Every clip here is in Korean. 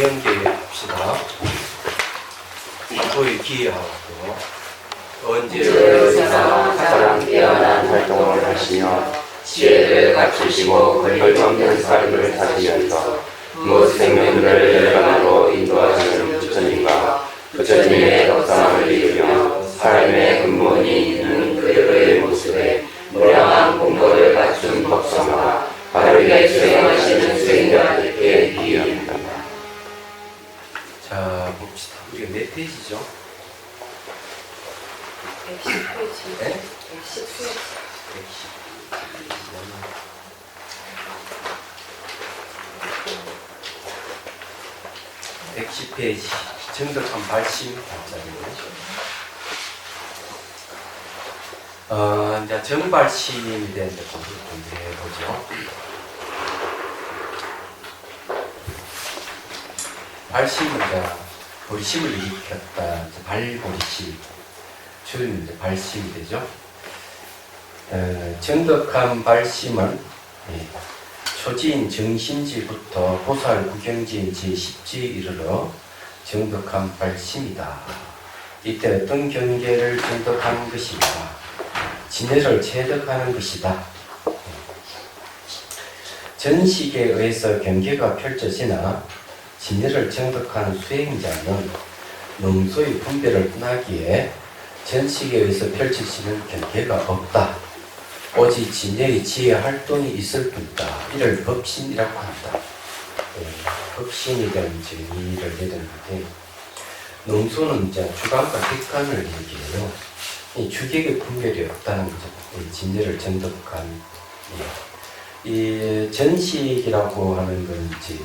연계 합시다. 거의 기여하고 언제나 가장 뛰어난 활동을 하시며 지혜를 갖추시고 거리 없는 삶을 사시면서 무엇 생명들을 열반으로 인도하시는 부처님과 부처님의 덕상을 이루며 삶의 근본이 있는 그들의 모습에 무량한 공덕을 갖춘 법성과 바르게 수행하시는 수행자들께 기여합니다. 자 봅시다. 이게 몇 페이지죠? 110페이지. 네? 110페이지. 110페이지 정덕한 발심 이제 정발심에 대한 공부해보죠. 발심은 이제 보리심을 일으켰다. 발보리심. 줄이면 이제 발심이 되죠. 정덕한 발심은 초지인 정심지부터 보살 구경지인 제10지 이르러 정덕한 발심이다. 이때 어떤 경계를 정덕하는 것이다. 진해를 체득하는 것이다. 전식에 의해서 경계가 펼쳐지나 진해를 정덕하는 수행자는 능소의 분별을 떠나기에 전식에 의해서 펼쳐지는 경계가 없다. 오직 진해의 지혜 활동이 있을 뿐이다. 이를 법신이라고 한다. 법신에 대한 정의를 내렸는데, 능소는 이제 주관과 객관을 얘기해요. 이 주객의 분별이 없다는 거죠. 진해를 정덕한. 이 전식이라고 하는 건 이제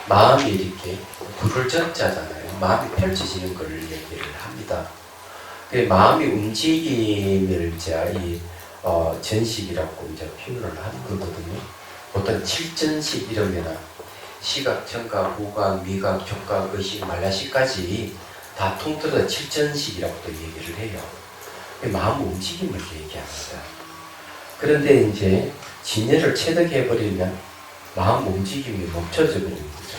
마음이 이렇게 불을 젖자잖아요. 마음이 펼쳐지는 걸 얘기를 합니다. 그 마음이 움직임을 이제 이 전식이라고 이제 표현을 하는 거거든요. 보통 7전식 이러면 시각, 청각, 후각, 미각, 촉각, 의식, 말라식까지 다 통틀어 7전식이라고 또 얘기를 해요. 마음 움직임을 얘기합니다. 그런데 이제 진해를 체득해버리면 마음 움직임이 멈춰져 버리는 거죠.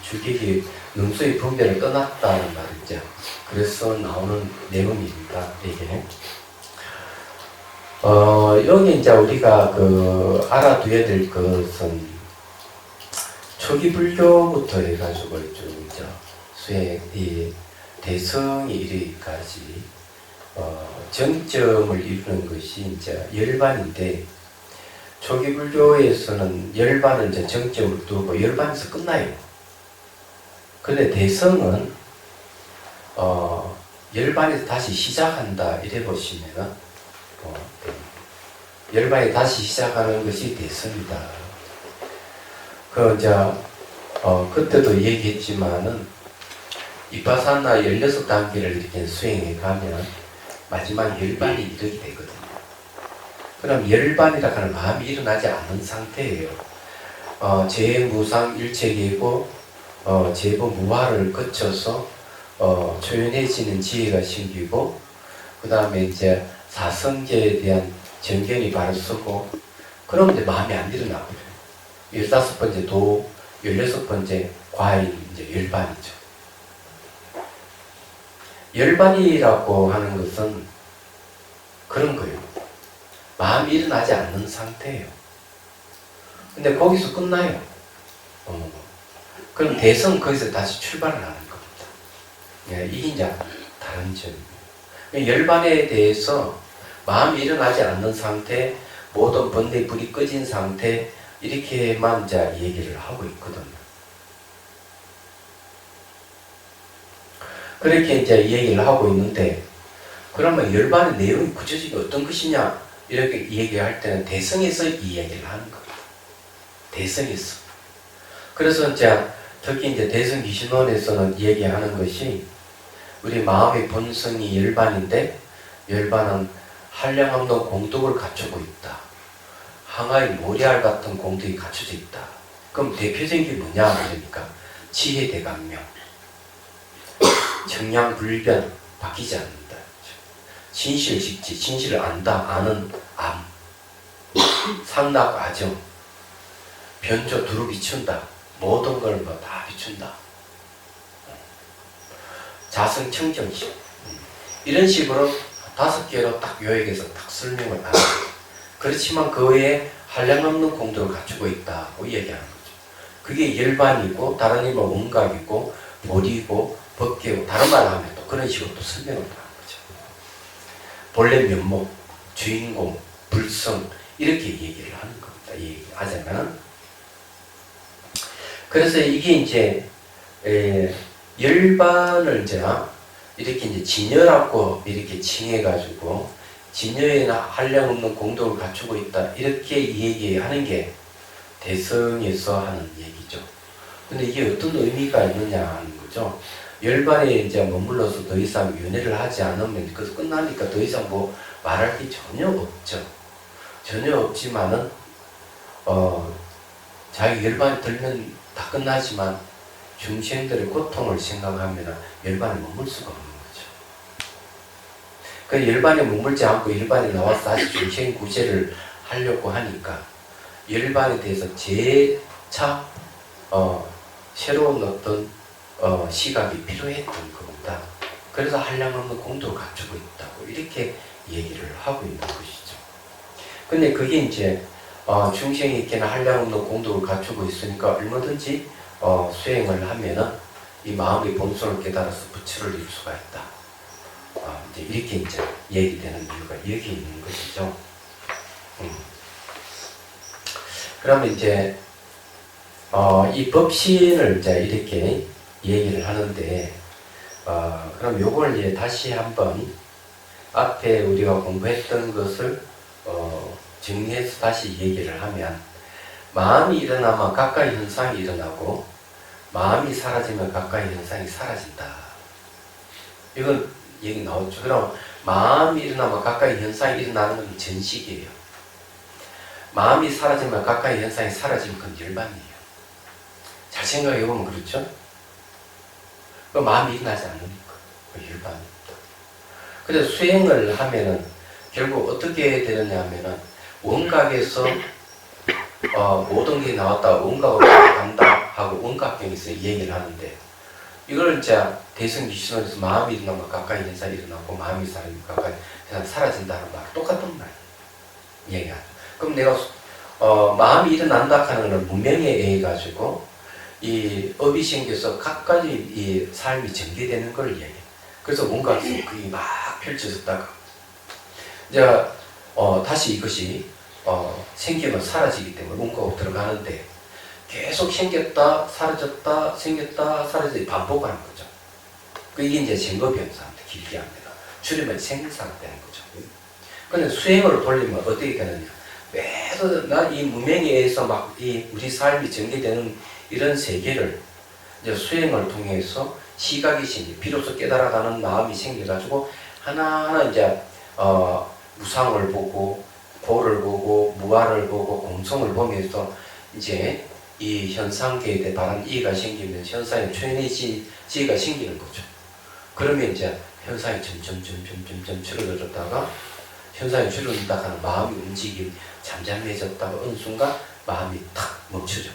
주객이 능소의 분별을 떠났다는 말이죠. 그래서 나오는 내용입니다. 이게. 여기 이제 우리가 알아둬야 될 것은 초기 불교부터 해가지고 좀 이제 수행이 대성에 이르기까지 정점을 이루는 것이 이제 열반인데, 초기 불교에서는 열반을 이제 정점을 두고 열반에서 끝나요. 근데 대성은 열반에서 다시 시작한다 이래 보시면은 열반이 다시 시작하는 것이 대성이다. 그때도 얘기했지만은 이파사나 16단계를 이렇게 수행해 가면 마지막 열반이 이르게 되거든요. 그럼 열반이라 하는 마음이 일어나지 않는 상태예요. 재무상 일체계고 재보 무화를 거쳐서 초연해지는 지혜가 생기고, 그 다음에 이제 사성계에 대한 정견이 바로 서고, 그럼 이제 마음이 안 일어나거든요. 15번째 도, 16번째 과일, 이제 열반이죠. 열반이라고 하는 것은 그런 거예요. 마음이 일어나지 않는 상태예요. 근데 거기서 끝나요. 그럼 대성 거기서 다시 출발을 하는 겁니다. 이게 이제 다른 점이에요. 열반에 대해서 마음이 일어나지 않는 상태, 모든 번뇌 불이 꺼진 상태, 이렇게만 이제 얘기를 하고 있거든요. 그렇게 이제 얘기를 하고 있는데, 그러면 열반의 내용이 구체적으로 어떤 것이냐, 이렇게 얘기할 때는 대성에서 이 얘기를 하는 겁니다. 대성에서. 그래서 이제 특히 이제 대성귀신론에서는 얘기하는 것이, 우리 마음의 본성이 열반인데, 열반은 한량없는 공덕을 갖추고 있다. 항아의 모래알 같은 공덕이 갖춰져 있다. 그럼 대표적인 게 뭐냐 그러니까 지혜대강명, 정량불변, 바뀌지 않는다. 진실직지, 진실을 안다, 아는 암, 상락아정, 변조 두루 비춘다. 모든 걸 뭐 다 비춘다. 자성청정심. 이런 식으로 5개로 딱 요약해서 딱 설명을 하는 거죠. 그렇지만 그 외에 한량없는 공덕을 갖추고 있다고 얘기하는 거죠. 그게 열반이고 다른 이름은 원각이고 보리고 법계고 다른 말로 하면 또 그런 식으로 또 설명을 하는 거죠. 본래 면목, 주인공, 불성 이렇게 얘기를 하는 겁니다. 얘기하자면 그래서 이게 이제 열반을 이렇게 이제 진여라고 이렇게 칭해가지고 진여에나 한량없는 공덕을 갖추고 있다 이렇게 얘기하는 게 대성에서 하는 얘기죠. 근데 이게 어떤 의미가 있느냐 하는 거죠. 열반에 이제 머물러서 더 이상 연애를 하지 않으면 그래서 끝나니까 더 이상 뭐 말할 게 전혀 없죠. 전혀 없지만은 자기 열반에 들면 다 끝나지만 중생들의 고통을 생각하면 열반에 머물 수가 없는 거죠. 그 열반에 머물지 않고 열반에 나와서 다시 중생 구제를 하려고 하니까 열반에 대해서 재차 새로운 어떤 시각이 필요했던 겁니다. 그래서 한량없는 공덕을 갖추고 있다고 이렇게 얘기를 하고 있는 것이죠. 근데 그게 이제 중생이 있게는 한량없는 공덕을 갖추고 있으니까 얼마든지 수행을 하면은 이 마음의 본성을 깨달아서 부처를 이룰 수가 있다. 이제 이렇게 이제 얘기되는 이유가 여기 있는 것이죠. 그러면 이제 이 법신을 이제 이렇게 얘기를 하는데 그럼 요걸 이제 다시 한번 앞에 우리가 공부했던 것을 정리해서 다시 얘기를 하면 마음이 일어나면 가까이 현상이 일어나고 마음이 사라지면 가까이 현상이 사라진다. 이건 얘기 나오죠. 그럼 마음이 일어나면 가까이 현상이 일어나는 건 전식이에요. 마음이 사라지면 가까이 현상이 사라지면 그건 열반이에요. 잘 생각해보면 그렇죠? 그 마음이 일어나지 않으니까 그 열반입니다. 그래서 수행을 하면은 결국 어떻게 되느냐 하면은 원각에서 모든 게 나왔다 원각으로 간다 하고 원각경에서 얘기를 하는데 이걸 이제 대승기신론에서 마음이 일어나면 가까이 현상이 일어나고 마음이 사라지면 가까이 현상이 사라진다는 말 똑같은 말 얘기하죠. 그럼 내가 마음이 일어난다 하는 건 문명에 의해 가지고 이 업이 생겨서 각가지 이 삶이 전개되는 걸 얘기해. 그래서 원각에서 그게 막 펼쳐졌다가 이제 다시 이것이 생기면 사라지기 때문에 원각으로 들어가는데 계속 생겼다 사라졌다 생겼다 사라졌다 반복하는 거죠. 이게 이제 증거변사입니다. 길게 하면 줄이면 생사가 되는 거죠. 근데 수행으로 돌리면 어떻게 되느냐? 매도 이 무명에 의해서 막 이 우리 삶이 전개되는 이런 세계를 이제 수행을 통해서 시각이 생기, 비로소 깨달아가는 마음이 생겨가지고 하나하나 이제 무상을 보고 고를 보고 무아를 보고 공성을 보면서 이제 이 현상계에 대해 바른 이해가 생기면 현상의 초연의 지혜가 생기는 거죠. 그러면 이제 현상이 점점 줄어들었다가 현상이 줄어든다 하는 마음이 움직임 잠잠해졌다가 어느 순간 마음이 탁 멈춰져.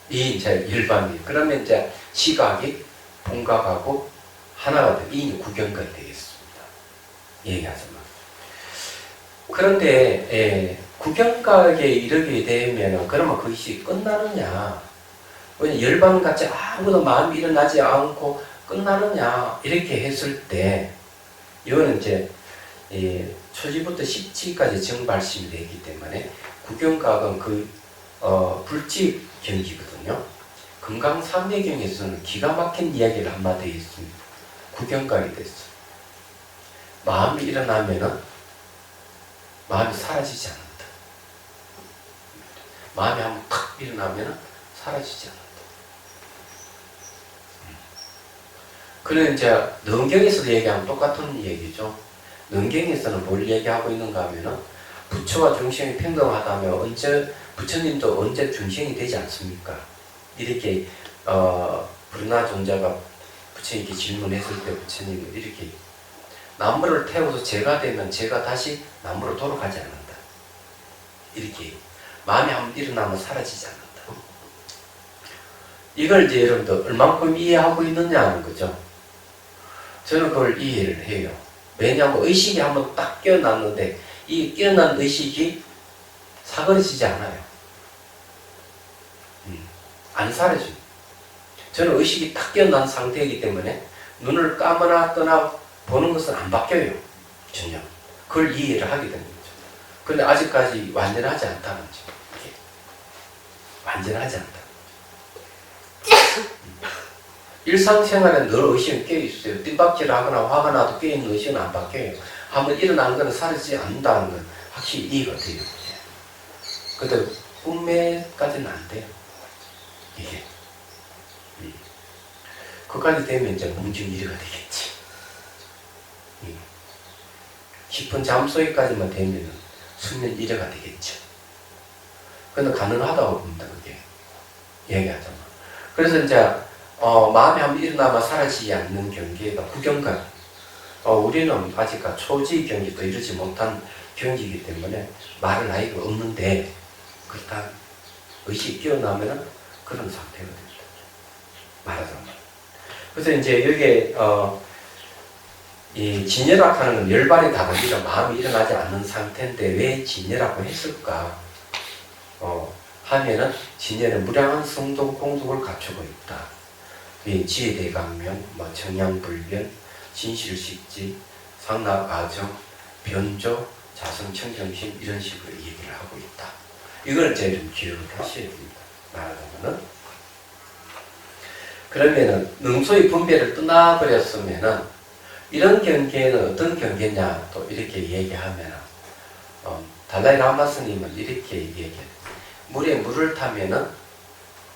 이 이제 일반이 그러면 이제 시각이 봉각하고 하나가 되고 이 구경각이 되겠습니다. 얘기하자면. 그런데 구경각에 이르게 되면 그러면 그것이 끝나느냐? 왜냐 열반같이 아무도 마음이 일어나지 않고 끝나느냐? 이렇게 했을 때 이거는 이제 초지부터 십지까지 정발심이 되기 때문에 구경각은 그 불지 경기거든요. 금강산매경에서는 기가 막힌 이야기를 한마디 했습니다. 구경각이 됐어요. 마음이 일어나면은 마음이 사라지지 않는다. 마음이 한번 탁 일어나면은 사라지지 않는다. 그는 이제 능경에서도 얘기하면 똑같은 얘기죠. 능경에서는 뭘 얘기하고 있는가 하면은 부처와 중생이 평등하다면 언제 부처님도 언제 중생이 되지 않습니까? 이렇게 불나 존자가 부처님께 질문했을 때 부처님은 이렇게 나무를 태워서 제가 되면 제가 다시 나무로 돌아가지 않는다. 이렇게 마음이 한번 일어나면 사라지지 않는다. 이걸 이제 여러분들 얼만큼 이해하고 있느냐 하는 거죠. 저는 그걸 이해를 해요. 왜냐하면 의식이 한번 딱 깨어났는데 이 깨어난 의식이 사그러지지 않아요. 안 사라져요. 저는 의식이 딱 깨어난 상태이기 때문에 눈을 감거나 떠나 보는 것은 안 바뀌어요. 전혀. 그걸 이해를 하게 되는 거죠. 그런데 아직까지 완전하지 않다는 거죠. 이게. 완전하지 않다. 일상생활에 늘 의식은 깨어있어요. 뜀박질을 하거나 화가 나도 깨어있는 의식은 안 바뀌어요. 한번 일어나는 것은 사라지지 않는다는 건 확실히 이해가 돼요. 근데 꿈에까지는 안 돼요. 이게. 그까지 되면 이제 몽중 이래가 되겠지. 깊은 잠 속에까지만 되면 수면 이래가 되겠죠. 근데 가능하다고 봅니다, 그게. 얘기하자면. 그래서 이제, 마음이 한번 일어나면 사라지지 않는 경계가 구경각. 우리는 아직까지 초지 경지도 이르지 못한 경지이기 때문에 말할 나이가 없는데, 그렇다 의식이 깨어나면 그런 상태가 됩니다. 말하자면. 그래서 이제 여기에, 이 진열학하는 건 열반이 다르니까 마음이 일어나지 않는 상태인데 왜 진열하고 했을까? 하면은 진열은 무량한 성도 공덕을 갖추고 있다. 이 지혜대강명, 청량불변, 진실식지, 상락아정, 변조, 자성청정심 이런 식으로 얘기를 하고 있다. 이걸 이제 좀 기억을 하셔야 됩니다. 말하자면은 그러면은 능소의 분별을 떠나버렸으면은 이런 경계는 어떤 경계냐 또 이렇게 얘기하면은 달라이 라마 스님은 이렇게 얘기해요. 물에 물을 타면은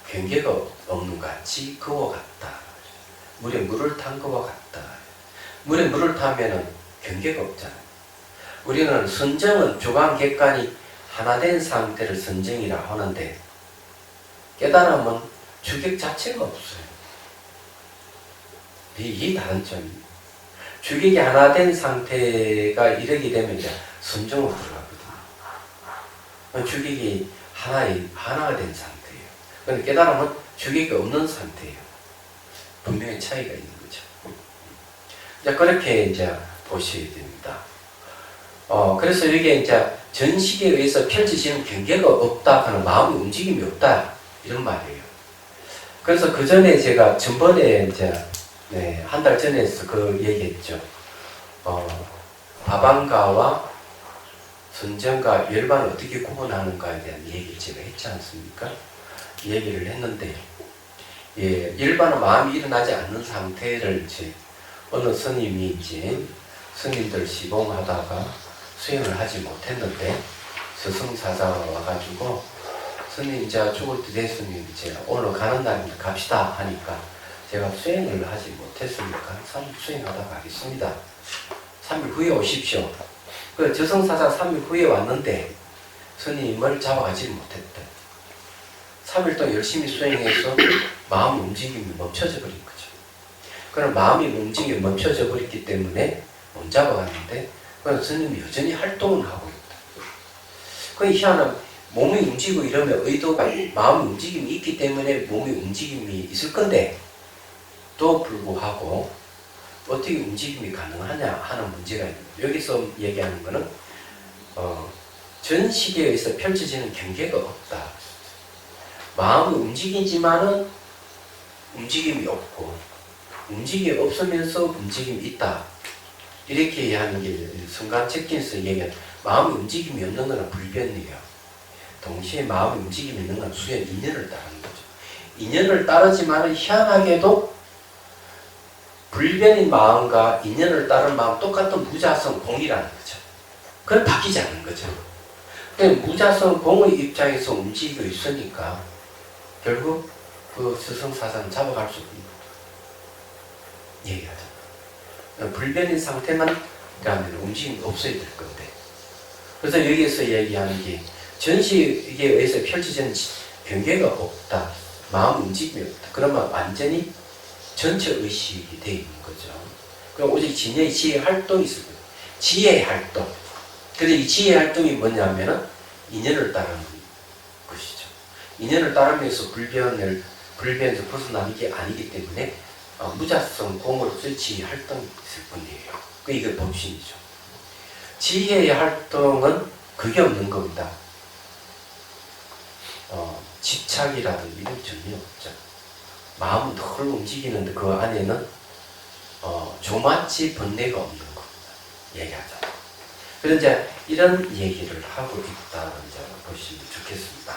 경계가 없는 것 같이 그와 같다. 물에 물을 탄 것과 같다. 물에 물을 타면은 경계가 없잖아요. 우리는 선정은 조간객관이 하나 된 상태를 선정이라 하는데 깨달음은 주객 자체가 없어요. 이 다른 점입니다. 주객이 하나 된 상태가 이르게 되면 이제 선정으로 들어가거든요. 주객이 하나가 된 상태예요. 그런데 깨달음은 주객이 없는 상태예요. 분명히 차이가 있는 거죠. 이제 그렇게 이제 보셔야 됩니다. 그래서 이게 이제 전식에 의해서 펼쳐지는 경계가 없다 하는 마음의 움직임이 없다 이런 말이에요. 그래서 그 전에 제가 전번에 이제 한 달 전에 그 얘기했죠. 다방가와 선정과 열반을 어떻게 구분하는가에 대한 얘기를 제가 했지 않습니까? 얘기를 했는데, 열반은 마음이 일어나지 않는 상태를 이제 어느 스님이 이제 스님들 시봉하다가 수행을 하지 못했는데 스승사자가 와가지고 스님 이제 죽을 때 됐으면 이제 오늘 가는 날입니다. 갑시다 하니까 제가 수행을 하지 못했으니까 3일 수행하다 가겠습니다. 3일 후에 오십시오. 그 저승사자 3일 후에 왔는데 스님을 잡아가지 못했다. 3일 동안 열심히 수행해서 마음 움직임이 멈춰져 버린 거죠. 그럼 마음이 움직임이 멈춰져 버렸기 때문에 못 잡아갔는데 그럼 스님이 여전히 활동을 하고 있다. 그 희한한 몸이 움직이고 이러면 의도가 마음 움직임이 있기 때문에 몸의 움직임이 있을 건데 또 불구하고 어떻게 움직임이 가능하냐 하는 문제가 있는 거예요. 여기서 얘기하는 거는 전 시계에서 펼쳐지는 경계가 없다. 마음이 움직이지만은 움직임이 없고 움직임이 없으면서 움직임이 있다. 이렇게 하는 게 순간 체킹에서 얘기하는 마음의 움직임이 없는 것은 불변이에요. 동시에 마음의 움직임이 있는 건 수행 인연을 따르는 거죠. 인연을 따르지만은 희한하게도 불변인 마음과 인연을 따른 마음 똑같은 무자성 공이라는 거죠. 그건 바뀌지 않는 거죠. 근데 무자성 공의 입장에서 움직이고 있으니까 결국 그 스승사자는 잡아갈 수 없는 거죠. 얘기하죠. 불변인 상태만 가면 움직임이 없어야 될 건데. 그래서 여기에서 얘기하는 게 전시에 의해서 펼쳐지는 경계가 없다. 마음 움직임이 없다. 그러면 완전히 전체 의식이 되어 있는 거죠. 그럼 오직 진여의 지혜 활동이 있을 거예요. 지혜의 활동. 그래서 이 지혜의 활동이 뭐냐면은 인연을 따르는 것이죠. 인연을 따르면서 불변을 불변에서 벗어나는 게 아니기 때문에 무자성 공으로서의 지혜 활동이 있을 뿐이에요. 이게 법신이죠. 지혜의 활동은 그게 없는 겁니다. 집착이라든지 이런 전혀 없죠. 마음은 늘 움직이는데 그 안에는 조마치 번뇌가 없는 겁니다. 얘기하죠. 그런 이제 이런 얘기를 하고 있다는 점을 보시면 좋겠습니다.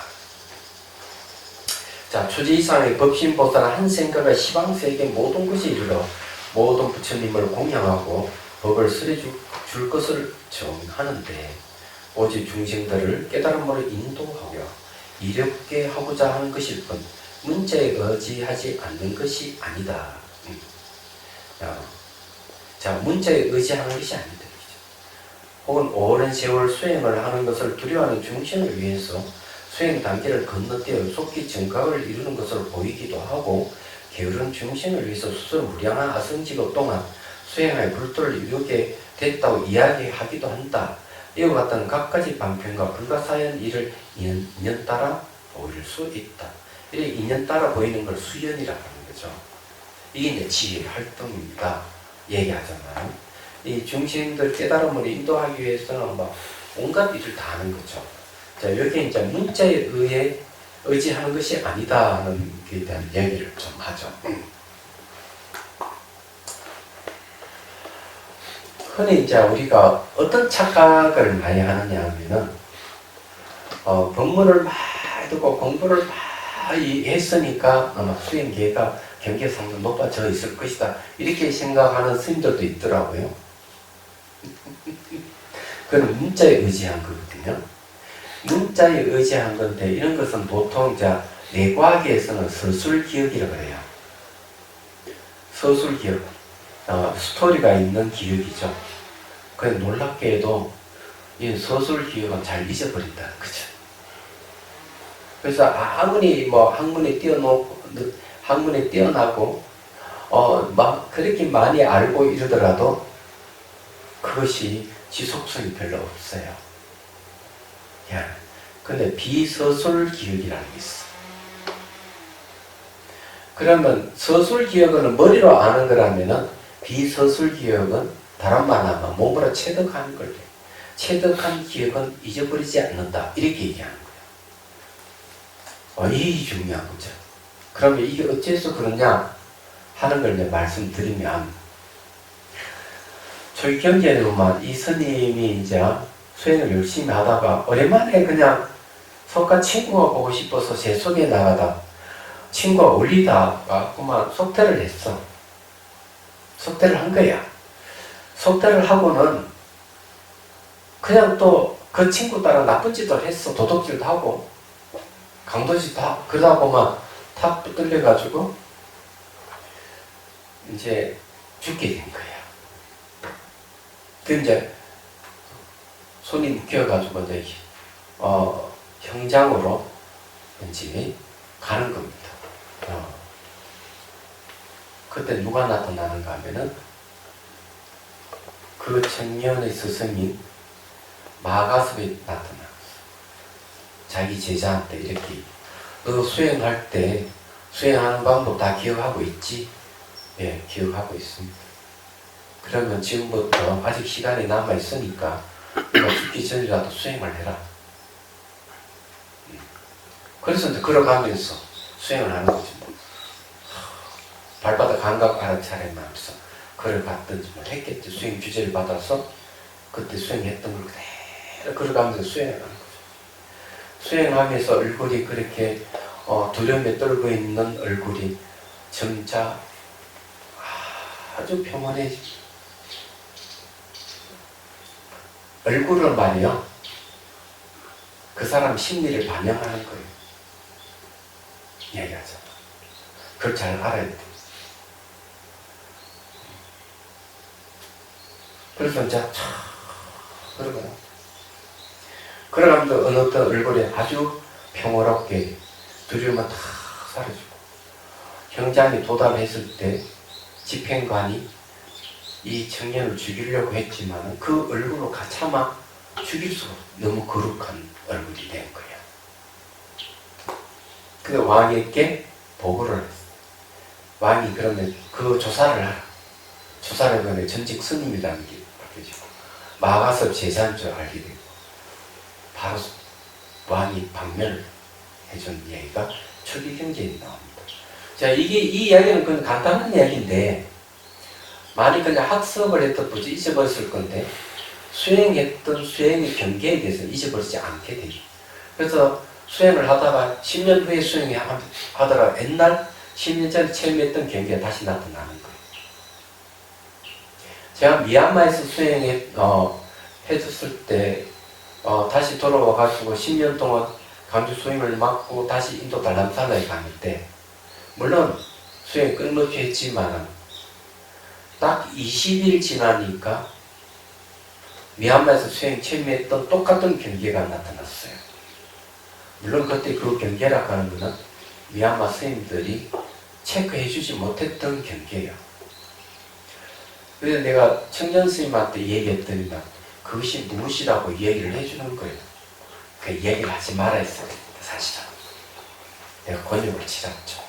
자, 초지 이상의 법신보살은 한 생각을 시방세계 모든 것에 이르러 모든 부처님을 공양하고 법을 설해줄 것을 정하는데 오직 중생들을 깨달음으로 인도하며 이롭게 하고자 하는 것일 뿐 문자에 의지하지 않는 것이 아니다. 자, 문자에 의지하는 것이 아니다. 혹은 오랜 세월 수행을 하는 것을 두려워하는 중생을 위해서 수행 단계를 건너뛰어 속히 정각을 이루는 것을 보이기도 하고 게으른 중생을 위해서 수술무량한 아성직업 동안 수행할 불도를 이루게 됐다고 이야기하기도 한다. 이와 같은 각가지 방편과 불가사의한 일을 인연 따라 보일 수 있다. 이렇게 인연 따라 보이는 걸 수연이라고 하는 거죠. 이게 이제 지혜의 활동입니다. 얘기하잖아요. 이 중생들 깨달음을 인도하기 위해서는 막 온갖 일을 다 하는 거죠. 자, 여기 이제 문자에 의해 의지하는 것이 아니다는 것에 대한 얘기를 좀 하죠. 흔히 이제 우리가 어떤 착각을 많이 하느냐 하면은, 법문을 많이 듣고 공부를 많이 했으니까 아마 수행 기회가 경계상도 높아져 있을 것이다. 이렇게 생각하는 스님들도 있더라고요. 그건 문자에 의지한 거거든요. 문자에 의지한 건데, 이런 것은 보통 이제 내과학에서는 서술기억이라고 해요. 서술기억. 스토리가 있는 기억이죠. 그래 놀랍게도 이 서술기억은 잘 잊어버린다는 거죠. 그래서 아무리 뭐 학문에 뛰어나고 막 그렇게 많이 알고 이러더라도 그것이 지속성이 별로 없어요. 근데 비서술기억이라는 게 있어. 그러면 서술기억은 머리로 아는 거라면은 비서술기억은 다른 말 하면 몸으로 체득하는 걸. 체득한 기억은 잊어버리지 않는다. 이렇게 얘기하는 거예요. 이게 중요한 거죠. 그러면 이게 어째서 그러냐 하는 걸 이제 말씀드리면, 저희 경기에 보면 이 스님이 이제 수행을 열심히 하다가 오랜만에 그냥 속가 친구가 보고 싶어서 제 속에 나가다 친구가 올리다가 그만 속퇴를 했어. 속퇴를 한 거야. 속퇴를 하고는 그냥 또 그 친구 따라 나쁜 짓을 했어. 도둑질도 하고 강도질도 하고 그러다 보면 탁 붙들려가지고 이제 죽게 된 거야. 그 이제 손이 묶여가지고 이제 형장으로 이제 가는 겁니다. 그때 누가 나타나는가 하면은 그 청년의 스승인 마가섭이 나타났어. 자기 제자한테 이렇게, 너 수행할 때 수행하는 방법 다 기억하고 있지? 예, 기억하고 있습니다. 그러면 지금부터 아직 시간이 남아 있으니까 너 죽기 전이라도 수행을 해라. 그래서 이제 걸어가면서 수행을 하는 거지. 발바닥 감각 알아차리면서 걸어갔든지 뭘 했겠지. 수행 규제를 받아서 그때 수행했던 걸 그대로 걸어가면서 수행을 하는 거죠. 수행하면서 얼굴이 그렇게 두려움에 떨고 있는 얼굴이 점차 아주 평온해지. 얼굴은 말이요, 그 사람 심리를 반영하는 거예요. 얘기하죠. 그걸 잘 알아야 돼. 그래서 이제 그러고요. 그러면서 어느 어떤 얼굴에 아주 평화롭게 두려움은 다 사라지고, 형장이 도달했을 때 집행관이 이 청년을 죽이려고 했지만 그 얼굴로 가차마 죽일 수가 없어. 너무 거룩한 얼굴이 된 거야. 근데 왕에게 보고를 했어요. 왕이 그러면 그 조사를 하라. 조사를 하면 전직 스님이라는 게 바뀌어지고 마가섭 제자인 줄 알게 되고 바로 왕이 방면을 해준 이야기가 초기경제에 나옵니다. 자, 이 이야기는 그냥 간단한 이야기인데 많이 그냥 학습을 했던 분이 잊어버렸을 건데 수행했던 수행의 경계에 대해서 잊어버리지 않게 돼요. 그래서 수행을 하다가 10년 후에 수행하더라 옛날 10년 전에 체험했던 경계가 다시 나타나는 거예요. 제가 미얀마에서 해줬을 때 다시 돌아와가지고 10년 동안 강주 수행을 맡고 다시 인도 달람살라에 갔는데 물론 수행 끊임없이 했지만 딱 20일 지나니까 미얀마에서 수행 체험했던 똑같은 경계가 나타났어요. 물론 그때 그 경계라고 하는 것은 미얀마 스님들이 체크해주지 못했던 경계예요. 그래서 내가 청년 스님한테 얘기했더니만 그것이 무엇이라고 얘기를 해주는 거예요. 그 얘기를 하지 말아 했어요. 사실은 내가 권유를 치렀죠.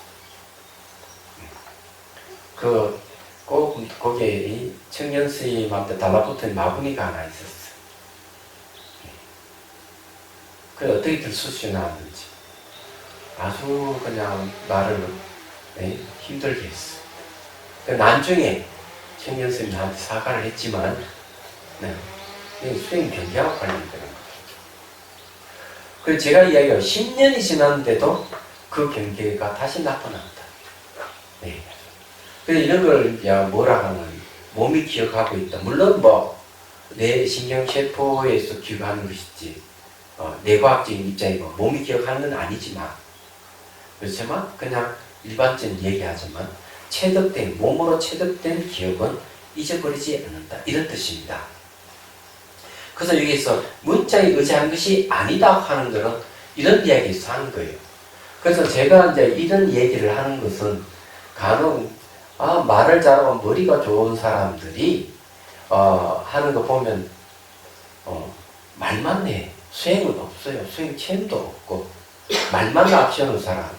거기에 이 청년 스님한테 달라붙은 마구니가 하나 있었어요. 그 어떻게 들쑤시 나왔는지 아주 그냥 나를 힘들게 했어. 나중에 청년 스님 나한테 사과를 했지만 수행 경계하고 관련되는 거예요. 그래서 제가 이야기해요. 10년이 지났는데도 그 경계가 다시 나타난다. 네. 그래서 이런 걸 뭐라 하는 몸이 기억하고 있다. 물론 내 신경세포에서 기억하는 것이지 내과학적인 입장이고 몸이 기억하는 건 아니지만 그렇지만 그냥 일반적인 얘기하지만 몸으로 체득된 기억은 잊어버리지 않는다. 이런 뜻입니다. 그래서 여기서 문자에 의지하는 것이 아니다 하는 것은 이런 이야기에서 하는 거예요. 그래서 제가 이제 이런 얘기를 하는 것은 간혹 말을 잘하고 머리가 좋은 사람들이 하는 거 보면 말만 해. 수행은 없어요. 수행 체험도 없고 말만 앞세우는 사람.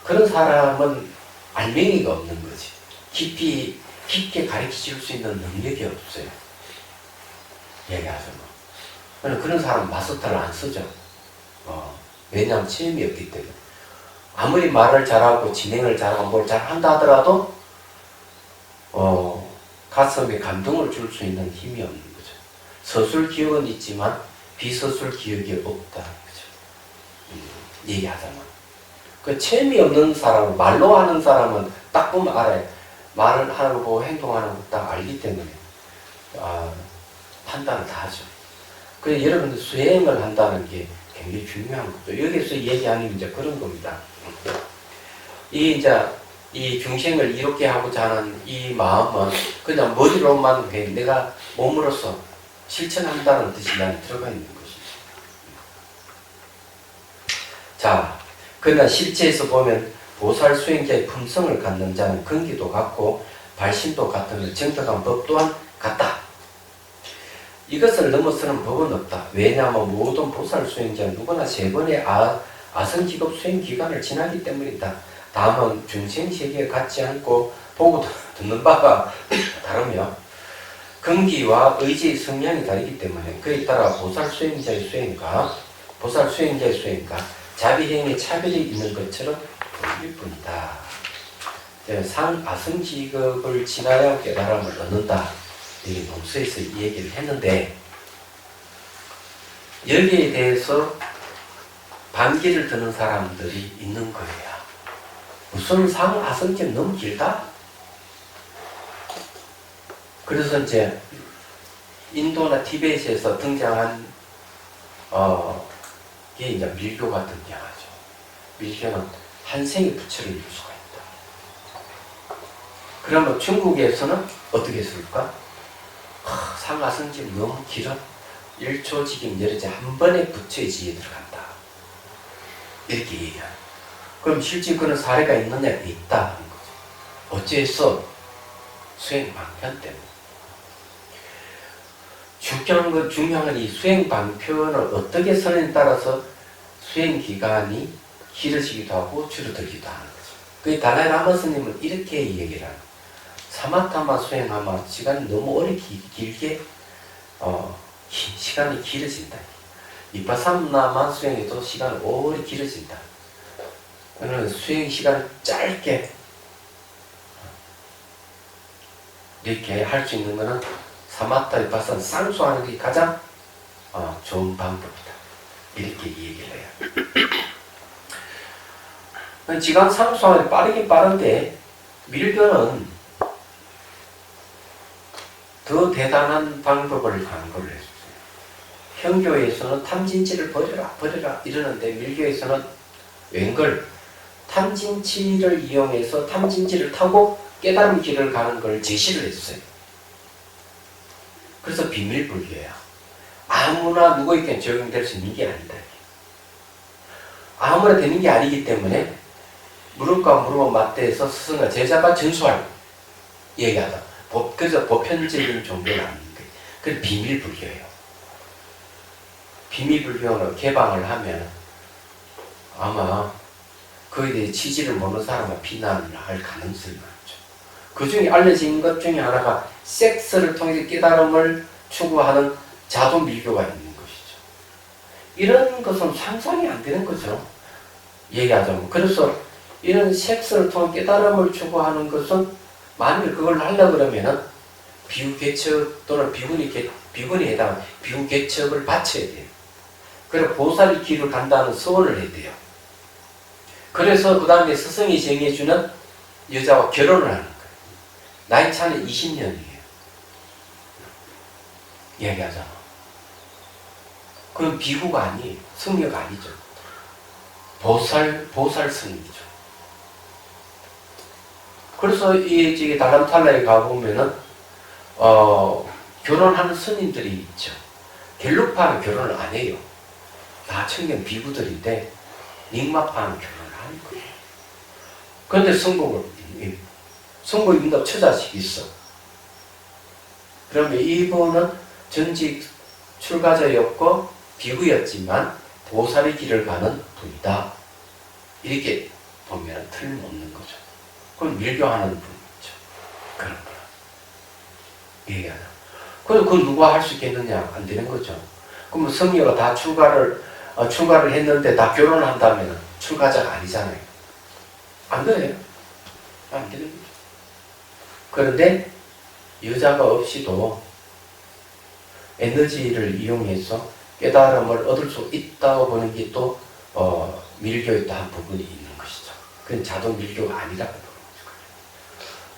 그런 사람은 알맹이가 없는 거지. 깊게 가르쳐 줄 수 있는 능력이 없어요. 얘기하자면. 그런 사람은 마스터를 안 쓰죠. 왜냐하면 체험이 없기 때문에. 아무리 말을 잘하고 진행을 잘하고 뭘 잘한다 하더라도 가슴에 감동을 줄 수 있는 힘이 없는 거죠. 서술 기억은 있지만 비서술 기억이 없다. 그죠? 얘기하자면. 그 체험이 없는 사람은 말로 하는 사람은 딱 보면 알아요. 말을 하고 행동하는 거 딱 알기 때문에 판단을 다 하죠. 그래서 여러분들 수행을 한다는 게 굉장히 중요한 거죠. 여기서 얘기하는 이제 그런 겁니다. 이 중생을 이롭게 하고자 하는 이 마음은 그냥 머리로만 내가 몸으로서 실천한다는 뜻이 난 들어가 있는 것이죠. 자, 그러나 실제에서 보면 보살 수행자의 품성을 갖는 자는 근기도 같고 발심도 같은 정덕한 법 또한 같다. 이것을 넘어서는 법은 없다. 왜냐하면 모든 보살 수행자는 누구나 3번의 아성직업 수행 기간을 지나기 때문이다. 다음은 중생세계에 갖지 않고 보고 듣는 바가 다르며 근기와 의지의 성향이 다르기 때문에 그에 따라 보살 수행자의 수행과 자비행의 차별이 있는 것처럼 보일 뿐이다. 아성직업을 지나야 깨달음을 얻는다. 이 논수에서 이 얘기를 했는데 여기에 대해서 반기를 드는 사람들이 있는 거예요. 무슨 아성직 너무 길다? 그래서 이제 인도나 티베트에서 등장한 게 이제 밀교가 등장하죠. 밀교는 한 생의 부처를 이룰 수가 있다. 그러면 중국에서는 어떻게 했을까? 상하성직 너무 길어. 1초 직임 열어지 한 번에 부처의 지에 들어간다. 이렇게 얘기하는. 그럼 실제 그런 사례가 있느냐? 있다 하는 거죠. 어째서? 수행 방편 때문에. 중요한 건 이 수행 방편을 어떻게 서는에 따라서 수행 기간이 길어지기도 하고 줄어들기도 하는 거죠. 그 달라이 라마 스님은 이렇게 얘기를 하는 사마타마 수행하면 시간이 너무 오래 길게 시간이 길어진다. 비파사나마 수행해도 시간이 오래 길어진다. 그러면 수행 시간을 짧게 이렇게 할 수 있는 것은 사마타 비파사는 쌍수하는 게 가장 좋은 방법이다. 이렇게 얘기를 해요. 지간 상수하는 빠르긴 빠른데 밀교는 더 대단한 방법을 강구를 했어요. 현교에서는 탐진치를 버려라 이러는데 밀교에서는 웬걸 탐진치를 이용해서 탐진치를 타고 깨달음 길을 가는 걸 제시를 했어요. 그래서 비밀불교예요. 아무나 누구에게 적용될 수 있는 게 아니다. 아무나 되는 게 아니기 때문에 무릎과 무릎을 맞대서 스승과 제자가 전수할 얘기하다. 그래서 보편적인 종교는 아닌 거예요. 그래서 비밀불교예요. 비밀불교는 개방을 하면 아마 거기에 대해 취지를 모르는 사람은 비난을 할 가능성이 많죠. 그 중에 알려진 것 중에 하나가 섹스를 통해서 깨달음을 추구하는 자도밀교가 있는 것이죠. 이런 것은 상상이 안 되는 거죠. 얘기하자면. 그래서 이런 섹스를 통해 깨달음을 추구하는 것은 만일 그걸 하려고 그러면은 비유개척 또는 비군에 해당하는 비유개척을 바쳐야 돼요. 그리고 보살의 길을 간다는 소원을 해야 돼요. 그래서 그 다음에 스승이 정해주는 여자와 결혼을 하는 거예요. 나이 차는 20년이에요. 얘기하자면. 그건 비구가 아니에요. 승려가 아니죠. 보살 스님이죠. 그래서 이 달람탈라에 가보면은 결혼하는 스님들이 있죠. 겔루파는 결혼을 안 해요. 다 청년 비구들인데 닉마파는 결혼을 하는 거예요. 그런데 성공입니다. 처자식이 있어. 그러면 이분은 전직 출가자였고 비구였지만 보살의 길을 가는 분이다. 이렇게 보면 틀림없는 거죠. 그건 밀교하는 분이죠. 그런 거야. 얘기하자. 그래서 그걸 누가 할 수 있겠느냐? 안 되는 거죠. 그러면 성녀가 다 출가를 했는데 다 결혼한다면 출가자가 아니잖아요. 안 그래요? 안 되는 거죠. 그런데 여자가 없이도 에너지를 이용해서 깨달음을 얻을 수 있다고 보는 게 또 밀교의 또 한 부분이 있는 것이죠. 그건 자동 밀교가 아니라고 보는 거죠.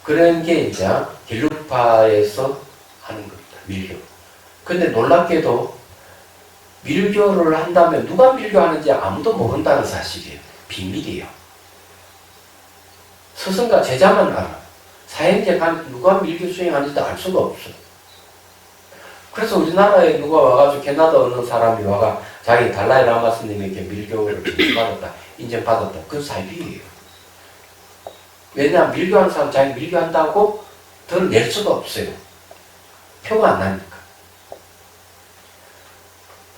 그런 게 이제 겔루파에서 하는 겁니다. 밀교. 근데 놀랍게도 밀교를 한다면 누가 밀교하는지 아무도 모른다는 사실이에요. 비밀이에요. 스승과 제자만 알아. 사행제 가면 누가 밀교 수행하는지도 알 수가 없어. 그래서 우리나라에 누가 와가지고 캐나다 어느 사람이 와가 자기 달라이 라마 스님에게 밀교를 인정받았다. 그건 사기예요. 왜냐하면 밀교하는 사람 자기 밀교한다고 더 낼 수가 없어요. 표가 안 나니까.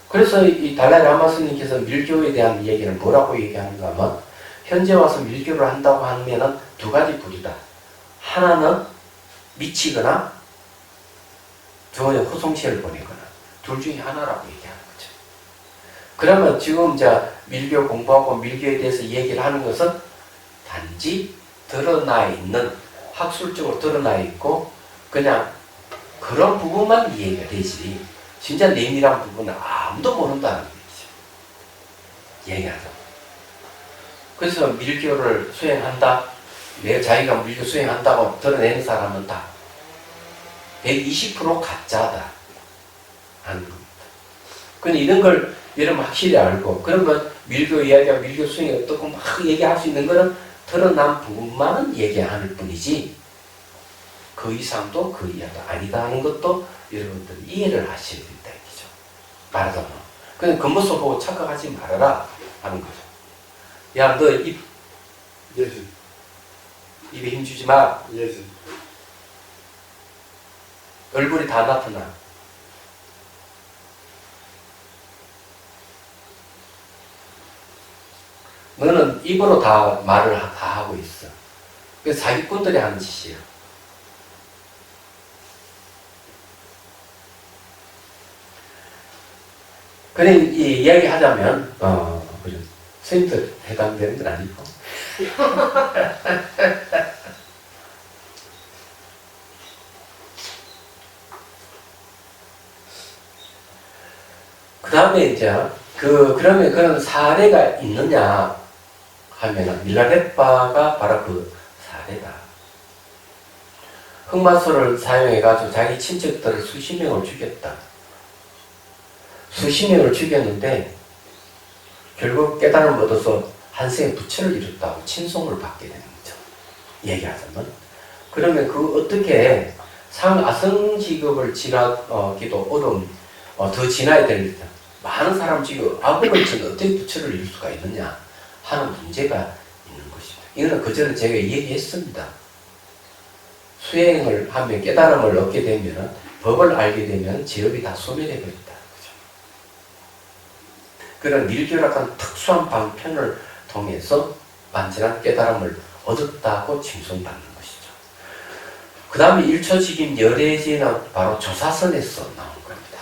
그래서 이 달라이 라마 스님께서 밀교에 대한 얘기를 뭐라고 얘기하는가 하면 현재 와서 밀교를 한다고 하면은 두 가지 불이다. 하나는 미치거나 두 번째 호송시를 보내거나 둘 중에 하나라고 얘기하는 거죠. 그러면 지금 이제 밀교 공부하고 밀교에 대해서 얘기를 하는 것은 단지 드러나 있는 학술적으로 드러나 있고 그냥 그런 부분만 이해가 되지 진짜 내밀한 부분은 아무도 모른다는 얘기죠. 얘기하자. 그래서 밀교를 수행한다. 내 자기가 밀교 수행한다고 드러내는 사람은 다 120% 가짜다 하는 겁니다. 근데 이런 걸 여러분 확실히 알고 그러면 밀교 이야기와 밀교 수행이 어떻고 막 얘기할 수 있는 거는 드러난 부분만은 얘기하는 뿐이지 그 이상도 그 이하도 아니다 하는 것도 여러분들이 이해를 하셔야 된다 이거죠. 말하자면 그냥 겉모습 보고 착각하지 말아라 하는 거죠. 야 너 입에 힘주지 마. 얼굴이 다 나타나. 너는 입으로 다 말을 다 하고 있어. 그래서 사기꾼들이 하는 짓이에요. 그래, 이 이야기 하자면, 그죠. 선생님들 해당되는 건 아니고. 그 다음에 이제, 그러면 그런 사례가 있느냐 하면은, 밀라레빠가 바로 그 사례다. 흑마술을 사용해가지고 자기 친척들을 수십 명을 죽였다. 수십 명을 죽였는데 결국 깨달음을 얻어서 한생의 부처를 이뤘다고 칭송을 받게 되는 거죠. 얘기하자면. 그러면 그 어떻게 상아성직업을 지나기도 어려운 더 지나야 됩니다. 많은 사람 지금 악업을 지금 어떻게 부처를 이룰 수가 있느냐 하는 문제가 있는 것입니다. 이거는 그전에 제가 얘기했습니다. 수행을 하면 깨달음을 얻게 되면 법을 알게 되면 죄업이 다 소멸해 버린다. 그런 밀교락한 특수한 방편을 통해서 완전한 깨달음을 얻었다고 칭송받는 것이죠. 그 다음에 1초직임 열애지는 바로 조사선에서 나온 겁니다.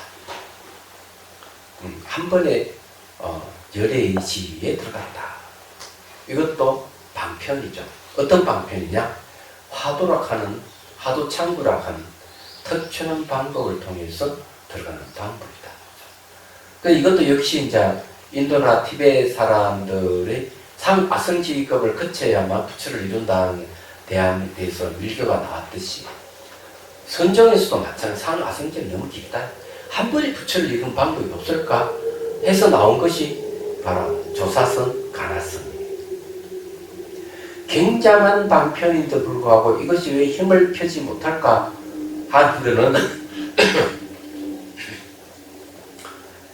한 번에 열애지에 들어갔다. 이것도 방편이죠. 어떤 방편이냐? 화두창구락하는 턱추는 방법을 통해서 들어가는 방법이다. 이것도 역시 이제 인도나 티베트 사람들의 상아성직업을 거쳐야만 부처를 이룬다는 대안에 대해서 밀교가 나왔듯이 선정에서도 마찬가지로 상아성직이 너무 깊다. 한 번에 부처를 이룬 방법이 없을까 해서 나온 것이 바로 조사선, 가나선이에요. 굉장한 방편인데도 불구하고 이것이 왜 힘을 펴지 못할까 하는 것은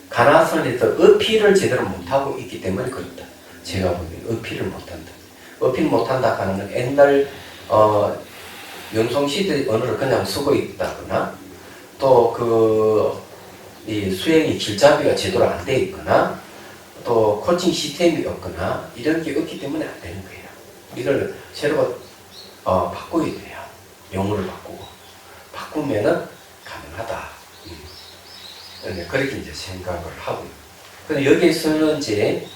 가나선에서 어필을 제대로 못하고 있기 때문에 그렇다. 제가 보기엔 어필을 못한다. 어필 못한다 하는 건 옛날 명성시대 언어를 그냥 쓰고 있다거나 또 이 수행이 길잡이가 제대로 안 돼 있거나 또 코칭 시스템이 없거나 이런 게 없기 때문에 안 되는 거예요. 이걸 새로 바꿔야 돼요. 용어를 바꾸면은 가능하다. 그렇게 이제 생각을 하고 있습니다. 근데 여기에서는 이제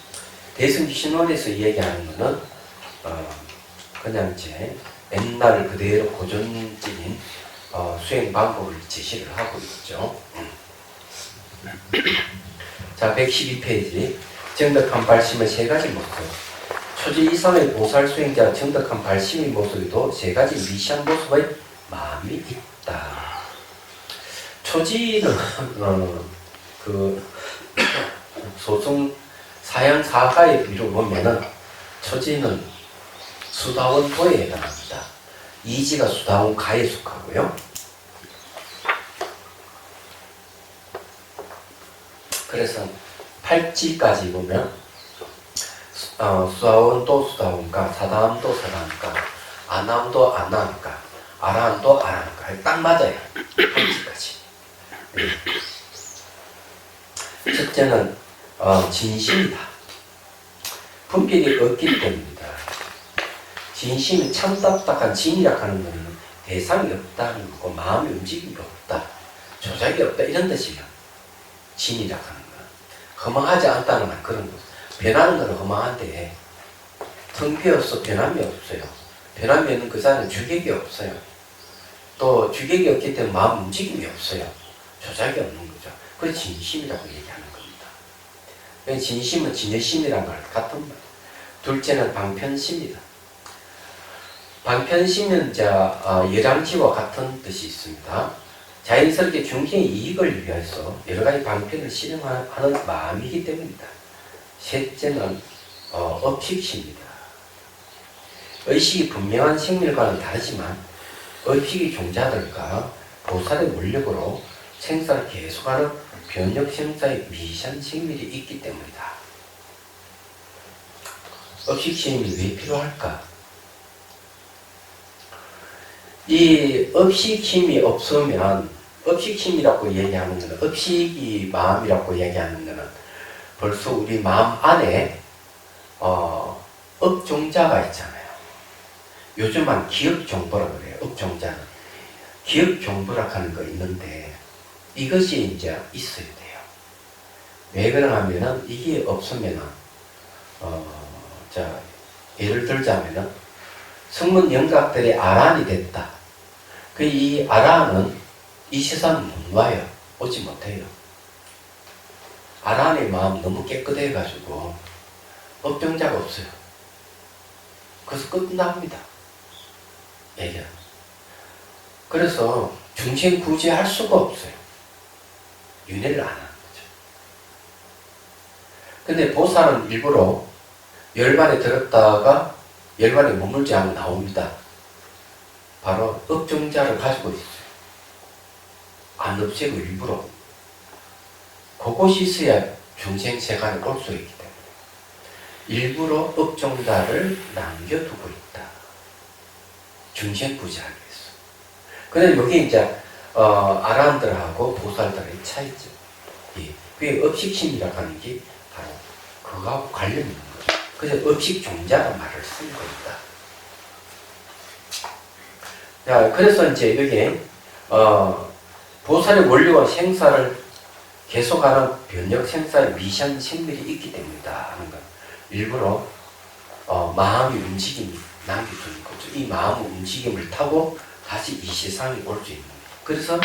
대승신론에서 이야기하는 거는 그냥 이제 옛날 그대로 고전적인 수행 방법을 제시를 하고 있죠. 자, 112페이지. 정덕한 발심의 세 가지 모습. 초지 이상의 보살 수행자 정덕한 발심의 모습에도 세 가지 미시한 모습의 마음이 있다. 초지는 소승 사양 사가의 비로 보면은 초지는 수다원 도에 해당합니다. 이지가 수다원 가에 속하고요. 그래서 8지까지 보면 수다원도 수다원가, 사다함도 사다함가, 아남도 아남가, 아라함도 아라함가 딱 맞아요. 8지까지. 첫째는 진심이다. 분별이 없기 때문이다. 진심이 참답답한 진이라 하는 것은 대상이 없다는 거고 마음의 움직임이 없다. 조작이 없다 이런 뜻이에요. 진이라 하는 거는 허망하지 않다는 건 그런 거. 변하는 건 허망한데 텅 비어서 변함이 없어요. 변함이 없는 그 자는 주객이 없어요. 또 주객이 없기 때문에 마음 움직임이 없어요. 조작이 없는 거죠. 그래서 진심이라고 얘기하는 겁니다. 진심은 진여심이란 말 같은 말. 둘째는 방편심이다. 방편심은 열양지와 같은 뜻이 있습니다. 자연스럽게 중생의 이익을 위해서 여러 가지 방편을 실행하는 마음이기 때문이다. 셋째는 업식심이다. 의식이 분명한 생물과는 다르지만 의식이 종자들과 보살의 원력으로 생사를 계속하는 변력생사의 미시한 생밀이 있기 때문이다. 업식심이 왜 필요할까? 이 업식힘이 없으면 업식힘이라고 얘기하는 것은 업식이 마음이라고 얘기하는 것은 벌써 우리 마음 안에 업종자가 있잖아요. 요즘은 기업정보라고 그래요. 업종자는. 기업정보라고 하는 거 있는데 이것이 이제 있어야 돼요. 왜 그러냐면은 이게 없으면은 자 예를 들자면은 성문 영각들이 아란이 됐다. 그 이 아란은 이 세상 못 와요. 오지 못해요. 아란의 마음 너무 깨끗해가지고 업종자가 없어요. 그래서 끝납니다. 얘기는. 그래서 중생 구제할 수가 없어요. 윤회를 안 하는 거죠. 근데 보살은 일부러 열반에 들었다가 열반에 머물지 않고 나옵니다. 바로 업종자를 가지고 있어요. 안 없애고 일부러. 그것이 있어야 중생 세간에 올 수 있기 때문에 일부러 업종자를 남겨두고 있다. 중생 구제하기 위해서. 근데 여기 이제 아란들하고 보살들의 차이죠. 예. 그게 업식심이라고 하는 게 바로 그거하고 관련이 있는 거죠. 그래서 업식종자라는 말을 쓴 겁니다. 자, 그래서 이제 여기 보살의 원리와 생사를 계속하는 변력 생사의 미션 생멸이 있기 때문이다 하는 거. 일부러 마음의 움직임이 남겨두는 거죠. 이 마음의 움직임을 타고 다시 이 세상에 올 수 있는 거예요. 그래서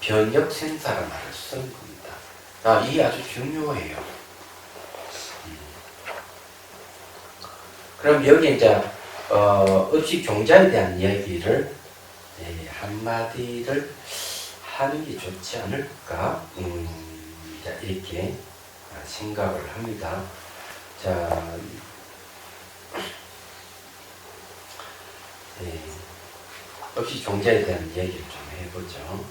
변력 생사라는 말을 쓴 겁니다. 이게 아주 중요해요. 그럼 여기 이제 업식 종자에 대한 이야기를 한마디를 하는 게 좋지 않을까 이렇게 생각을 합니다. 자, 업식 종자에 대한 이야기를 좀 해보죠.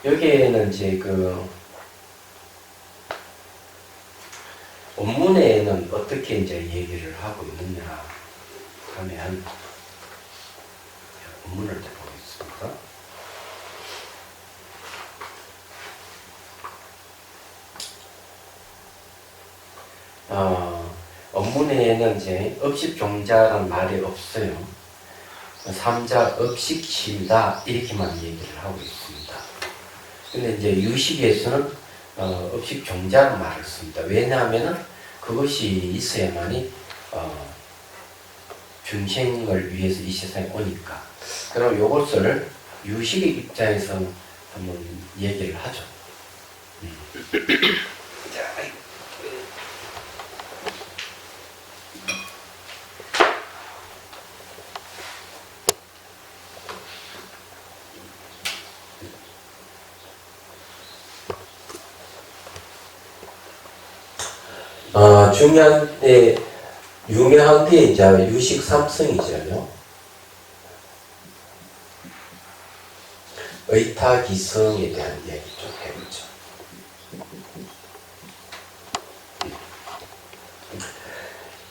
여기에는 이제 원문에는 어떻게 이제 얘기를 하고 있느냐 하면 원문을 좀 보겠습니다. 원문에는 이제 업식종자라는 말이 없어요. 삼자 업식심이다 이렇게만 얘기를 하고 있습니다. 근데 이제 유식에서는 업식종자라는 말을 씁니다. 왜냐하면은 그것이 있어야만이 중생을 위해서 이 세상에 오니까. 그럼 이것을 유식의 입장에서 한번 얘기를 하죠. 중요한, 유명한 게 이제 유식 삼성이죠. 의타기성에 대한 이야기 좀 해보죠.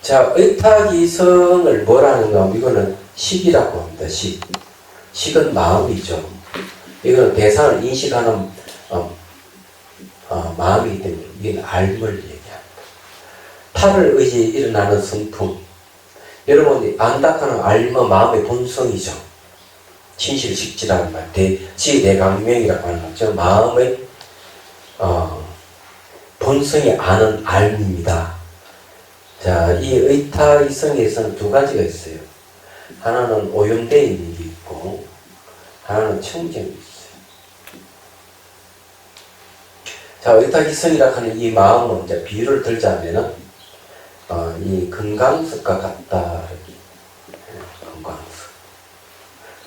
자, 의타기성을 뭐라는가? 이거는 식이라고 합니다. 식. 식은 마음이죠. 이거는 대상을 인식하는 마음이기 때문에 이게 알물 얘기합니다. 타를 의지해 일어나는 성품. 여러분이 안닦아는 알마 마음의 본성이죠. 친실식지라는 말, 지내강명이라고 하는 거죠. 마음의 본성이 아는 알입니다. 자, 이 의타이성에서는 두 가지가 있어요. 하나는 오염되어 있는 게 있고, 하나는 청정이 있어요. 자, 의타기성이라고 하는 이 마음은 이제 비유를 들자면은 이 금강석과 같다. 금강석.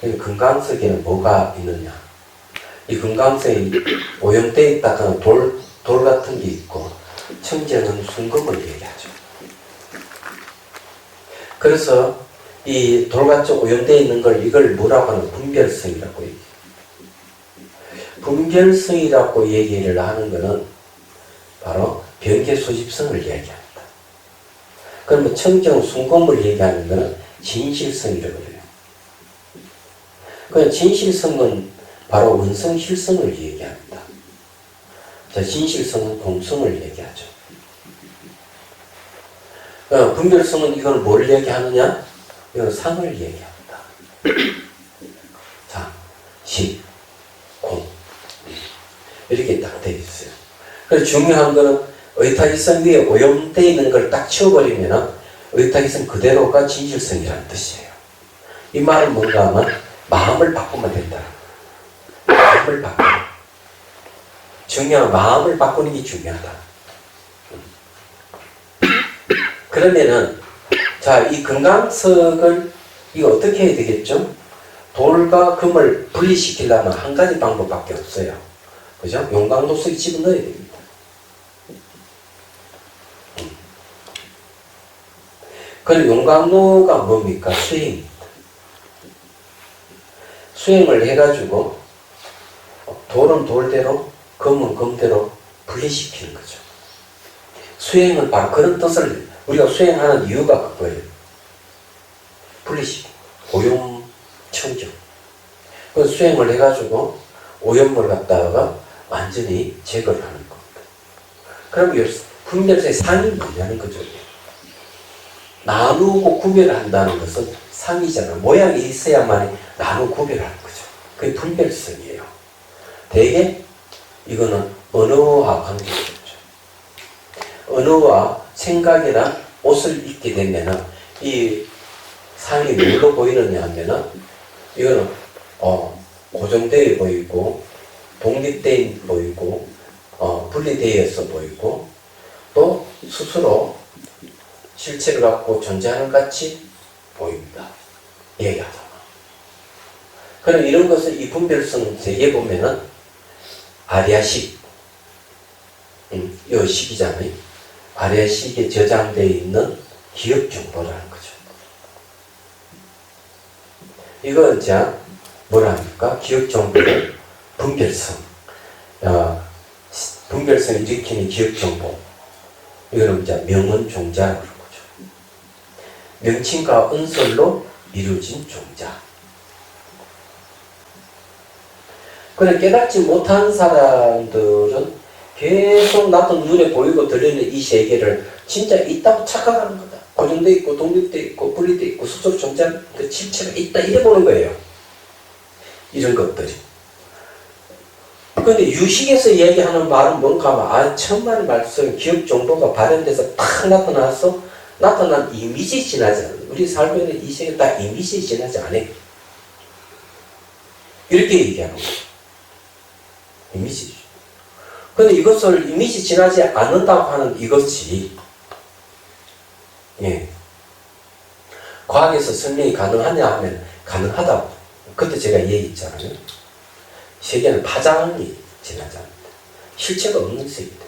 이 금강석에는 뭐가 있느냐? 이 금강석이 오염되어 있다는 돌 같은 게 있고, 청정은 순금을 얘기하죠. 그래서 이 돌같이 오염되어 있는 걸 이걸 뭐라고 하는 분별성이라고 얘기해요. 분별성이라고 얘기를 하는 것은 바로 변계 수집성을 얘기합니다. 그러면 청정 순금을 얘기하는 것은 진실성이라고 그래요. 그 진실성은 바로 원성, 실성을 얘기합니다. 자, 진실성은 공성을 얘기하죠. 분별성은 이걸 뭘 얘기하느냐? 이건 상을 얘기합니다. 자, 시, 공. 이렇게 딱 되어 있어요. 그래서 중요한 거는 의탁이성 위에 오염되어 있는 걸 딱 치워버리면 의탁이성 그대로가 진실성이라는 뜻이에요. 이 말은 뭔가 하면 마음을 바꾸면 된다. 마음을 바꾸는. 중요한 마음을 바꾸는 게 중요하다. 그러면은 자, 이 금강석을 이거 어떻게 해야 되겠죠? 돌과 금을 분리시키려면 한 가지 방법밖에 없어요. 그죠? 용광로속에 집어넣어야 됩니다. 그럼 용광로가 뭡니까? 수행입니다. 수행을 해가지고 돌은 돌대로 금은 금대로 분리시키는 거죠. 수행은 바로 그런 뜻을 우리가 수행하는 이유가 그거예요. 분리시키고 오염 청정. 그 수행을 해가지고 오염물 갖다가 완전히 제거를 하는 겁니다. 그럼 분별성의 상이 뭐냐는 거죠. 나누고 구별한다는 것은 상이잖아요. 모양이 있어야만 나누고 구별하는 거죠. 그게 분별성이에요. 대개 이거는 언어와 관계가 있죠. 언어와 생각이나 옷을 입게 되면은 이 상이 뭘로 보이느냐 하면은 이거는 고정되어 보이고 독립되어 보이고 분리되어서 보이고 또 스스로 실체를 갖고 존재하는 같이 보입니다. 얘기하잖아. 그럼 이런 것을 이 분별성 세계 보면은 아리아식 이 식이잖아요. 아리아식에 저장되어 있는 기억 정보라는 거죠. 이건 자 뭐라 합니까? 기억 정보를 분별성, 분별성을 일으키는 기억 정보. 이거는 이제 명언 종자라고 그러는 거죠. 명칭과 은설로 이루어진 종자. 그래 깨닫지 못한 사람들은 계속 나도 눈에 보이고 들리는 이 세계를 진짜 있다고 착각하는 거다. 고정돼 있고 독립돼 있고 분리돼 있고 스스로 존재하는 그 실체가 있다 이래 보는 거예요. 이런 것들이. 근데 유식에서 얘기하는 말은 뭔가 하면 천만의 말씀 기억 정보가 발현돼서 탁 나타나서 나타난 이미지 지나지 않아요. 우리 살고 있는 이 세계 다 이미지 지나지 않아요. 이렇게 얘기하는 거예요. 이미지. 근데 이것을 이미지 지나지 않는다고 하는 이것이 과학에서 설명이 가능하냐 하면 가능하다고. 그때 제가 얘기했잖아요. 세계는 파장이 지나지 않는다. 실체가 없는 세계다.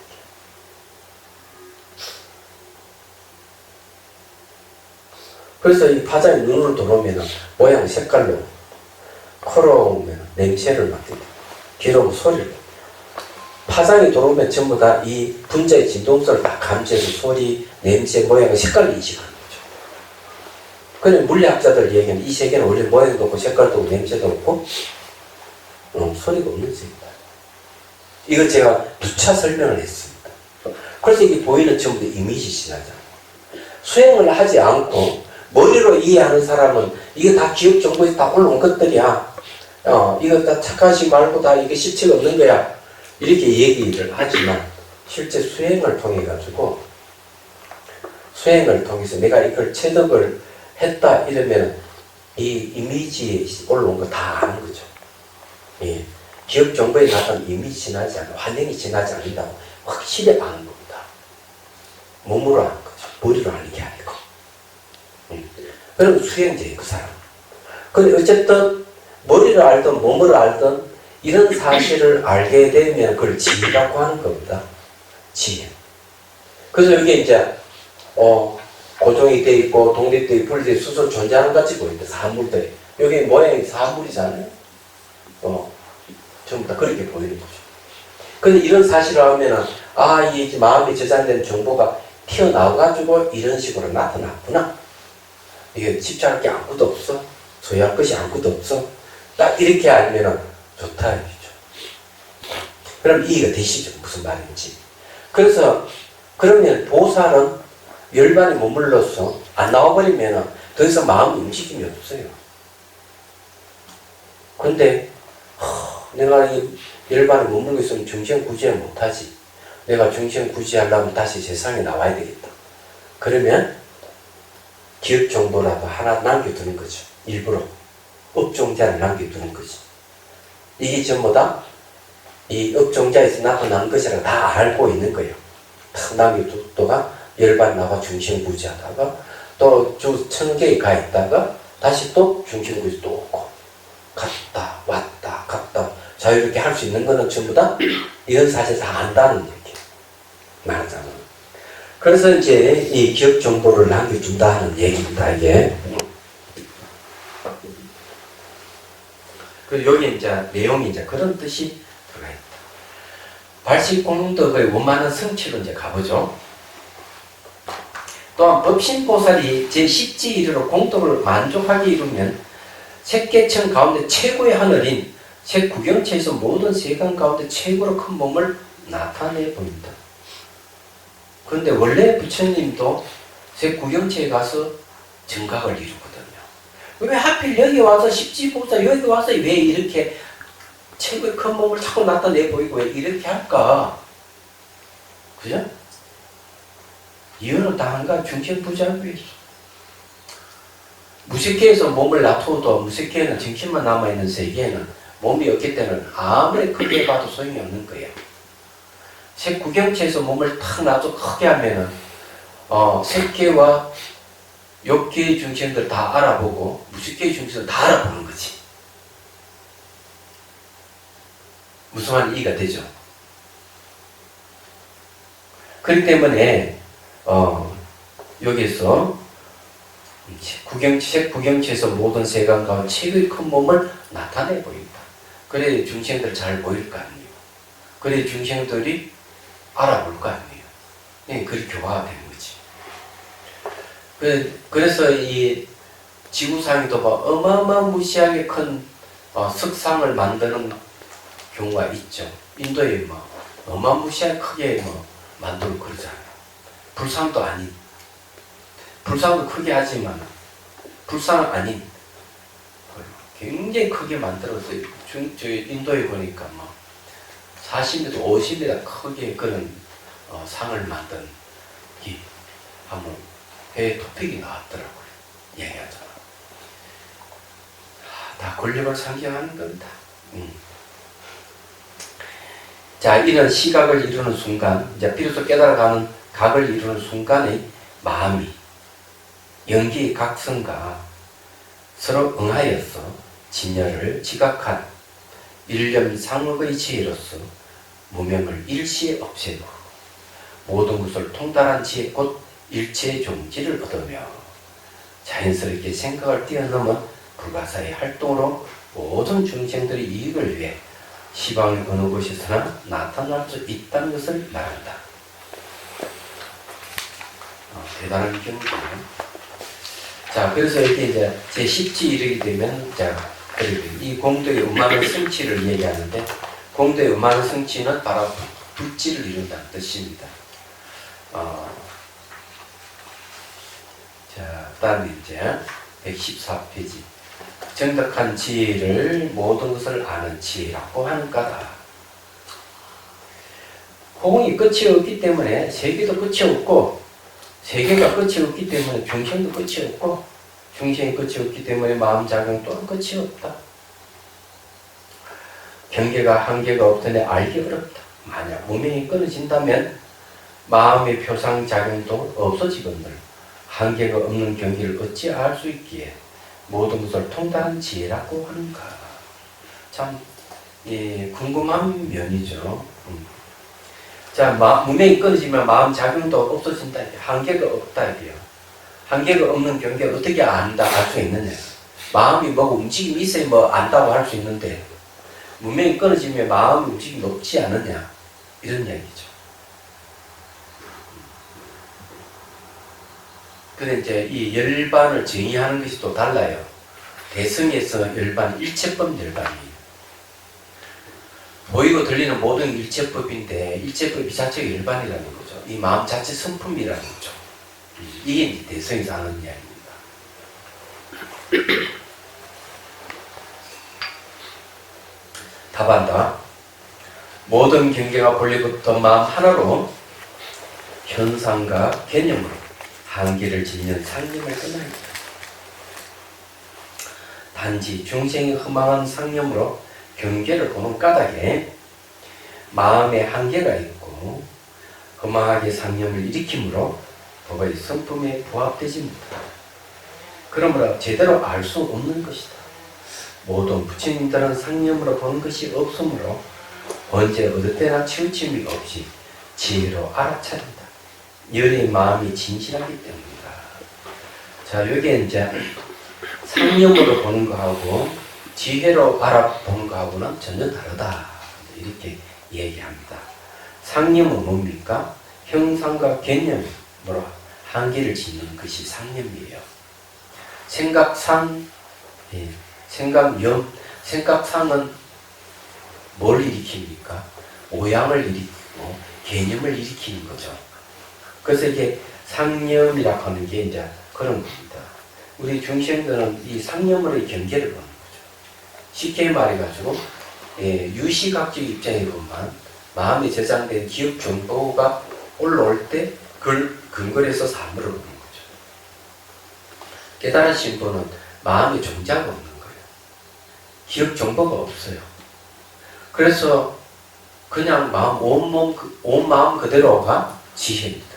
그래서 이 파장이 눈으로 들어오면 모양, 색깔로, 코로 오면 냄새를 맡게 돼. 귀로 오면 소리를. 파장이 들어오면 전부 다 이 분자의 진동성을 다 감지해서 소리, 냄새, 모양, 색깔을 인식하는 거죠. 그냥 물리학자들 얘기하는 이 세계는 원래 모양도 없고 색깔도 없고 냄새도 없고 소리가 없는 세계다. 이거 제가 2차 설명을 했습니다. 그래서 이게 보이는 전부 다 이미지 진화잖아요. 수행을 하지 않고 머리로 이해하는 사람은 이거 다 기억 정보에 다 올라온 것들이야. 이거 다 착하지 말고 다 이게 실체가 없는 거야. 이렇게 얘기를 하지만 실제 수행을 통해 가지고 수행을 통해서 내가 이걸 체득을 했다 이러면 이 이미지에 올라온 거 다 아는 거죠. 예. 기억 정보에 나타난 이미지 지나지 않고 환경이 지나지 않는다고 확실히 아는 겁니다. 몸으로 아는 거죠. 머리로 아는 게 아니고. 그럼 수행자예요, 그 사람. 근데 어쨌든 머리를 알든 몸으로 알든 이런 사실을 알게 되면 그걸 지혜라고 하는 겁니다. 지혜. 그래서 이게 이제 고정이 돼 있고 독립돼 있고 분리돼 스스로 존재하는 것 같이 보입니다. 사물들이. 여기 모양이 사물이잖아요. 전부 다 그렇게 보이는 거죠. 근데 이런 사실을 알면은 이 마음에 저장된 정보가 튀어나와가지고 이런 식으로 나타났구나. 이게 집착할 게 아무것도 없어. 소유할 것이 아무것도 없어. 딱 이렇게 알면은 좋다 이거죠. 그럼 이해가 되시죠? 무슨 말인지. 그래서 그러면 보살은 열반에 머물러서 안 나와버리면 더 이상 마음 움직임이 없어요. 근데 내가 이 열반에 머물고 있으면 중생 구제를 못하지. 내가 중생 구제하려면 다시 세상에 나와야 되겠다. 그러면 기억 정보라도 하나 남겨두는 거죠. 일부러 업종자를 남겨두는 거지. 이게 전부 다 이 업종자에서 나타난 것이라 다 알고 있는 거예요. 탁 남겨두다가 열반 나가 중생 구제하다가 또 천계에 가 있다가 다시 또 중생 구제 또 오고 갔다 왔다 갔다 자유롭게 할 수 있는 거는 전부 다 이런 사실 다 안다는 얘기 말하자면. 그래서 이제 이 기억 정보를 남겨준다 하는 얘기입니다. 이게. 그 여기 이제 내용이 이제 그런 뜻이 들어가 있다. 발식공덕의 원만한 성취로 이제 가보죠. 또한 법신보살이 제10지이르로 공덕을 만족하게 이루면 색계천 가운데 최고의 하늘인 색구경체에서 모든 세간 가운데 최고로 큰 몸을 나타내 보인다. 그런데 원래 부처님도 색구경체에 가서 정각을 이루거든요. 왜 하필 여기 와서 십지보살 여기 와서 왜 이렇게 최고의 큰 몸을 자꾸 나타내 보이고 왜 이렇게 할까? 그죠? 이유는 다 한가 중생부자하기 위해서. 무색계에서 몸을 놔둬도 무색계에는 정신만 남아있는 세계에는 몸이 없기 때문에 아무리 크게 봐도 소용이 없는 거예요. 색구경체에서 몸을 탁 놔둬 크게 하면은 색계와 욕계의 중생들 다 알아보고 무색계의 중생들 다 알아보는 거지. 무슨 말인지 이해가 되죠? 그렇기 때문에 여기서 구경체에서 모든 세간 가운데 최고의 큰 몸을 나타내 보인다. 그래 중생들 잘 보일 거 아니에요. 그래 중생들이 알아볼 거 아니에요. 네, 그렇게 교화가 되는 거지. 그래서 이 지구상에도 어마어마무시하게 큰 석상을 만드는 경우가 있죠. 인도에 어마무시하게 크게 만들고 그러잖아요. 불상도 아닌. 불상도 크게 하지만 불상 아닌 굉장히 크게 만들어서 인도에 보니까 40m, 50m 크게 그런 상을 만든 이 한번 해외 토픽이 나왔더라고요. 얘기하잖아. 다 권력을 상징하는 겁니다. 자, 이런 시각을 이루는 순간, 이제 비로소 깨달아가는 각을 이루는 순간의 마음이 연기의 각성과 서로 응하여서 진열을 지각한 일념상업의 지혜로서 무명을 일시에 없애고 모든 것을 통달한 지혜 곧 일체의 종지를 얻으며 자연스럽게 생각을 뛰어넘은 불가사의 활동으로 모든 중생들의 이익을 위해 시방의 어느 곳에서나 나타날 수 있다는 것을 말한다. 대단한 경우죠. 자, 그래서 이렇게 이제 제10지 이르게 되면, 자, 이 공덕의 음만한 성취를 얘기하는데, 공덕의 음만한 성취는 바로 불지를 이룬다는 뜻입니다. 자, 다음에 이제 114페이지. 정덕한 지혜를 모든 것을 아는 지혜라고 하는 까다. 호응이 끝이 없기 때문에 세계도 끝이 없고, 세계가 끝이 없기 때문에 중생도 끝이 없고, 중생이 끝이 없기 때문에 마음 작용 또한 끝이 없다. 경계가 한계가 없더니 알기 어렵다. 만약 무명이 끊어진다면 마음의 표상 작용도 없어지거늘 한계가 없는 경계를 어찌 알 수 있기에 모든 것을 통달한 지혜라고 하는가. 참 궁금한 면이죠. 자, 무명이 끊어지면 마음 작용도 없어진다. 한계가 없다. 이게요. 한계가 없는 경계를 어떻게 안다, 알 수 있느냐. 마음이 뭐고 움직임이 있어야 안다고 할 수 있는데, 무명이 끊어지면 마음의 움직임이 없지 않느냐. 이런 이야기죠. 근데 이제 이 열반을 정의하는 것이 또 달라요. 대승에서 열반, 일체법 열반이에요. 귀로 들리는 모든 일체법인데 일체법이 자체가 일반이라는 거죠. 이 마음 자체 성품이라는 거죠. 이게 이제 대성에서 하는 이야기입니다. 답한다. 모든 경계가 분리부터 마음 하나로 현상과 개념으로 한계를 짓는 상념을 끊어야겠다. 단지 중생이 허망한 상념으로 경계를 보는 까닭에 마음에 한계가 있고 허망하게 상념을 일으킴으로 법의 성품에 부합되지 못하다. 그러므로 제대로 알 수 없는 것이다. 모든 부처님들은 상념으로 보는 것이 없으므로 언제 어느 때나 치우침이 없이 지혜로 알아차린다. 열의 마음이 진실하기 때문이다. 자, 여기에 이제 상념으로 보는 거하고 지혜로 알아보는 거하고는 전혀 다르다. 이렇게 얘기합니다. 상념은 뭡니까? 형상과 개념으로 한계를 짓는 것이 상념이에요. 생각상, 생각상은 뭘 일으킵니까? 오양을 일으키고 개념을 일으키는 거죠. 그래서 이게 상념이라고 하는 게 이제 그런 겁니다. 우리 중생들은 이 상념으로의 경계를 보는 거죠. 쉽게 말해가지고 유시각적 입장에 보면 마음에 저장된 기억 정보가 올라올 때 그걸 근거로 해서 사물을 보는 거죠. 깨달으신 분은 마음에 종자가 없는 거예요. 기억 정보가 없어요. 그래서 그냥 온 마음 그대로가 지혜입니다.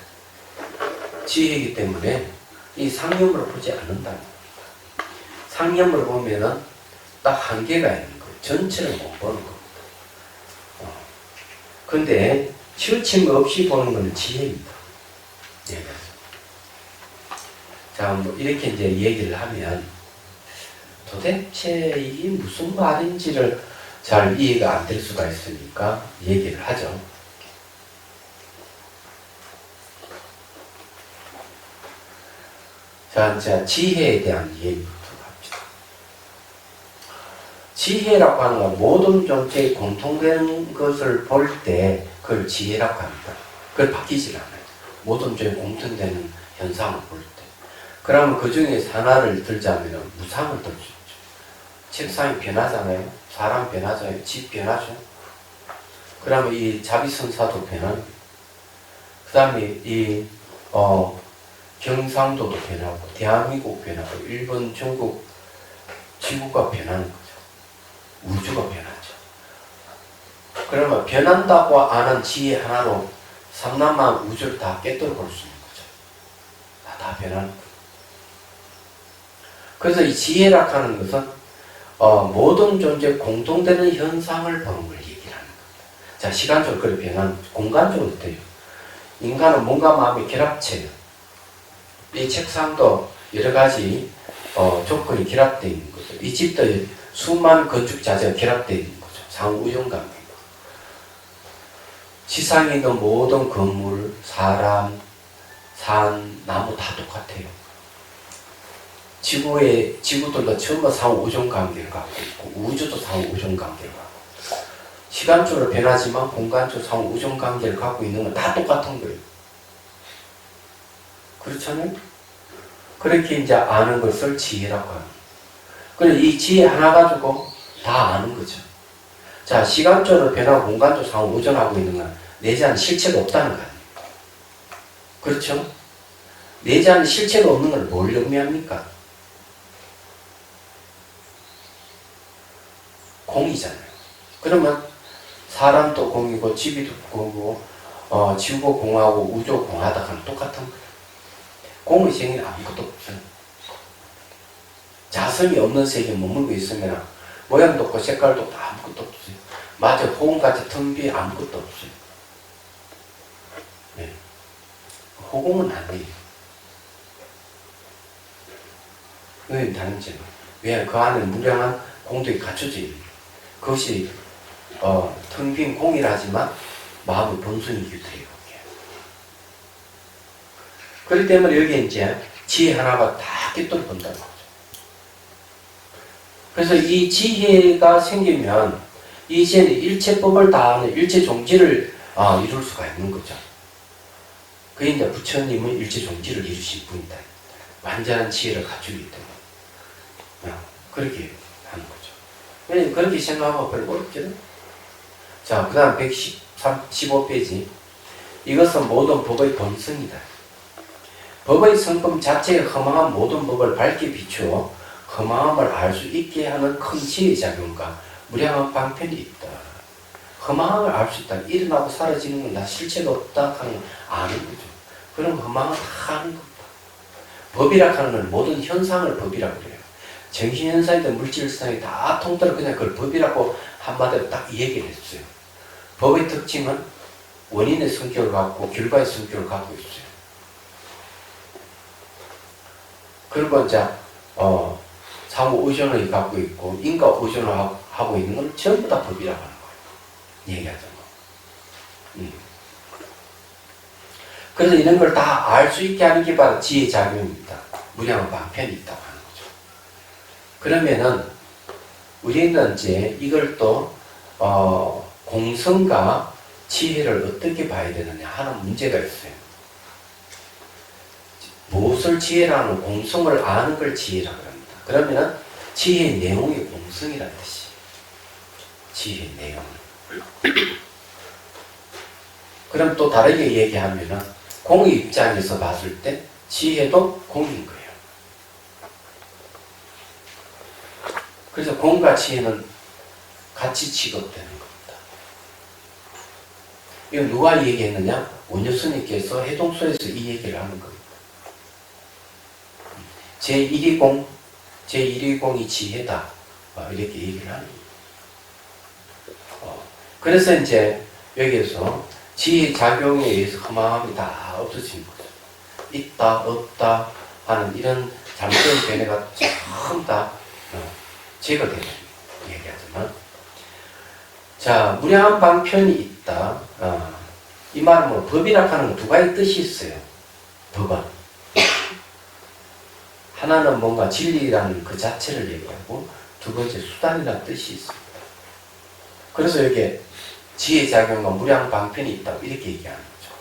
지혜이기 때문에 이 상념으로 보지 않는다는 겁니다. 상념으로 보면은 딱 한계가 있는 거예요. 전체를 못 보는 겁니다. 근데 치우침 없이 보는 건 지혜입니다. 네. 자, 뭐 이렇게 이제 얘기를 하면 도대체 이게 무슨 말인지를 잘 이해가 안 될 수가 있으니까 얘기를 하죠. 자, 이제 지혜에 대한 얘기부터 합시다. 지혜라고 하는 건 모든 존재의 공통된 것을 볼 때 그걸 지혜라고 합니다. 그걸 바뀌질 않아요. 모든 존재의 공통되는 현상을 볼 때. 그러면 그 중에 하나를 들자면 무상을 들 수 있죠. 책상이 변하잖아요. 사람 변하잖아요. 집 변하죠. 그러면 이 자비선사도 변하고, 그 다음에 이 경상도도 변하고, 대한민국 변하고, 일본, 중국, 지구가 변하는 거죠. 우주가 변하죠. 그러면 변한다고 아는 지혜 하나로 삼남한 우주를 다 깨뜨려 볼 수 있는 거죠. 다 변하는 거죠. 그래서 이 지혜라고 하는 것은 모든 존재 공통되는 현상을 보는 걸 얘기하는 겁니다. 자, 시간적으로 그렇게 변하는 거죠. 공간적으로 어때요? 인간은 몸과 마음의 결합체예요. 이 책상도 여러 가지 조건이 결합되어 있는 거죠. 이 집도 수많은 건축 자재가 결합되어 있는 거죠. 상호작용관계고. 지상에 있는 모든 건물, 사람, 산, 나무 다 똑같아요. 지구들도 전부 상호작용 관계를 갖고 있고, 우주도 상호작용 관계를 갖고 있고, 시간적으로 변하지만 공간적으로 상호작용 관계를 갖고 있는 건 다 똑같은 거예요. 그렇잖아요? 그렇게 이제 아는 것을 지혜라고 합니다. 그래서 이 지혜 하나 가지고 다 아는 거죠. 자, 시간적으로 변하고 공간적으로 상호작용하고 있는 건 내지 않은 실체가 없다는 거 아닙니까? 그렇죠? 내지 않은 실체가 없는 걸 뭘 의미합니까? 공이잖아요. 그러면 사람도 공이고 집이 공이고 지구가 공하고 우주가 공하다가 똑같은 거예요. 공의 생에는 아무것도 없어요. 자성이 없는 세계에 머물고 있으면 모양도 없고 색깔도 없고 아무것도 없어요. 마치 호공같이 텅 비어 아무것도 없어요. 네. 호공은 아니에요. 왜 다른지? 왜 그 안에 무량한 공덕이 갖춰져 있는 거예요. 그것이 텅 빈 공이라 하지만 마음의 본성이기도 해요. 그렇기 때문에 여기 이제 지혜 하나가 다 꿰뚫어 본다는 거죠. 그래서 이 지혜가 생기면 이제는 일체법을 다하는 일체 종지를 이룰 수가 있는 거죠. 그 이제 부처님은 일체 종지를 이루신 분이다. 완전한 지혜를 갖추기 때문에 그렇게 하는 거죠. 왜냐면 그렇게 생각하면 별로 어렵죠. 자, 그 다음 115페이지. 이것은 모든 법의 본성이다. 법의 성품 자체의 허망한 모든 법을 밝게 비추어 허망함을 알 수 있게 하는 큰 지혜의 작용과 무량한 방편이 있다. 허망함을 알 수 있다. 일어나고 사라지는 건 다 실체가 없다 하는 걸 아는 거죠. 그럼 허망은 다 아는 겁니다. 법이라 하는 건 모든 현상을 법이라고 그래요. 정신현상이든 물질현상이 다 통틀어 그냥 그걸 법이라고 한마디로 딱 얘기를 했어요. 법의 특징은 원인의 성격을 갖고 결과의 성격을 갖고 있어요. 그리고 이제 상호 의존을 갖고 있고 인과 의존을 하고 있는 건 전부 다 법이라고 하는 거예요. 얘기하자면. 그래서 이런 걸 다 알 수 있게 하는 게 바로 지혜 작용입니다. 무량한 방편이 있다고 하는 거죠. 그러면은 우리는 이제 이걸 또 공성과 지혜를 어떻게 봐야 되느냐 하는 문제가 있어요. 무엇을 지혜라는 공성을 아는 걸 지혜라고 합니다. 그러면 지혜의 내용이 공성이라는 뜻이에요. 지혜의 내용. 그럼 또 다르게 얘기하면은 공의 입장에서 봤을 때 지혜도 공인 거예요. 그래서 공과 지혜는 같이 취급되는 겁니다. 이건 누가 얘기했느냐? 원효스님께서 해동소에서 이 얘기를 하는 겁니다. 제1위 공, 제1위 공이 지혜다. 이렇게 얘기를 하는 거예요. 그래서 이제 여기에서 지혜 작용에 의해서 허망함이 다 없어진 거죠. 있다, 없다 하는 이런 잘못된 견해가 전부 다 제거되는 얘기하지만, 자, 무량한 방편이 있다. 이 말은 뭐 법이라 하는 건 두 가지 뜻이 있어요. 법은 하나는 뭔가 진리라는 그 자체를 얘기하고 두 번째 수단이라는 뜻이 있습니다. 그래서 여기에 지혜작용과 무량방편이 있다고 이렇게 얘기하는 거죠.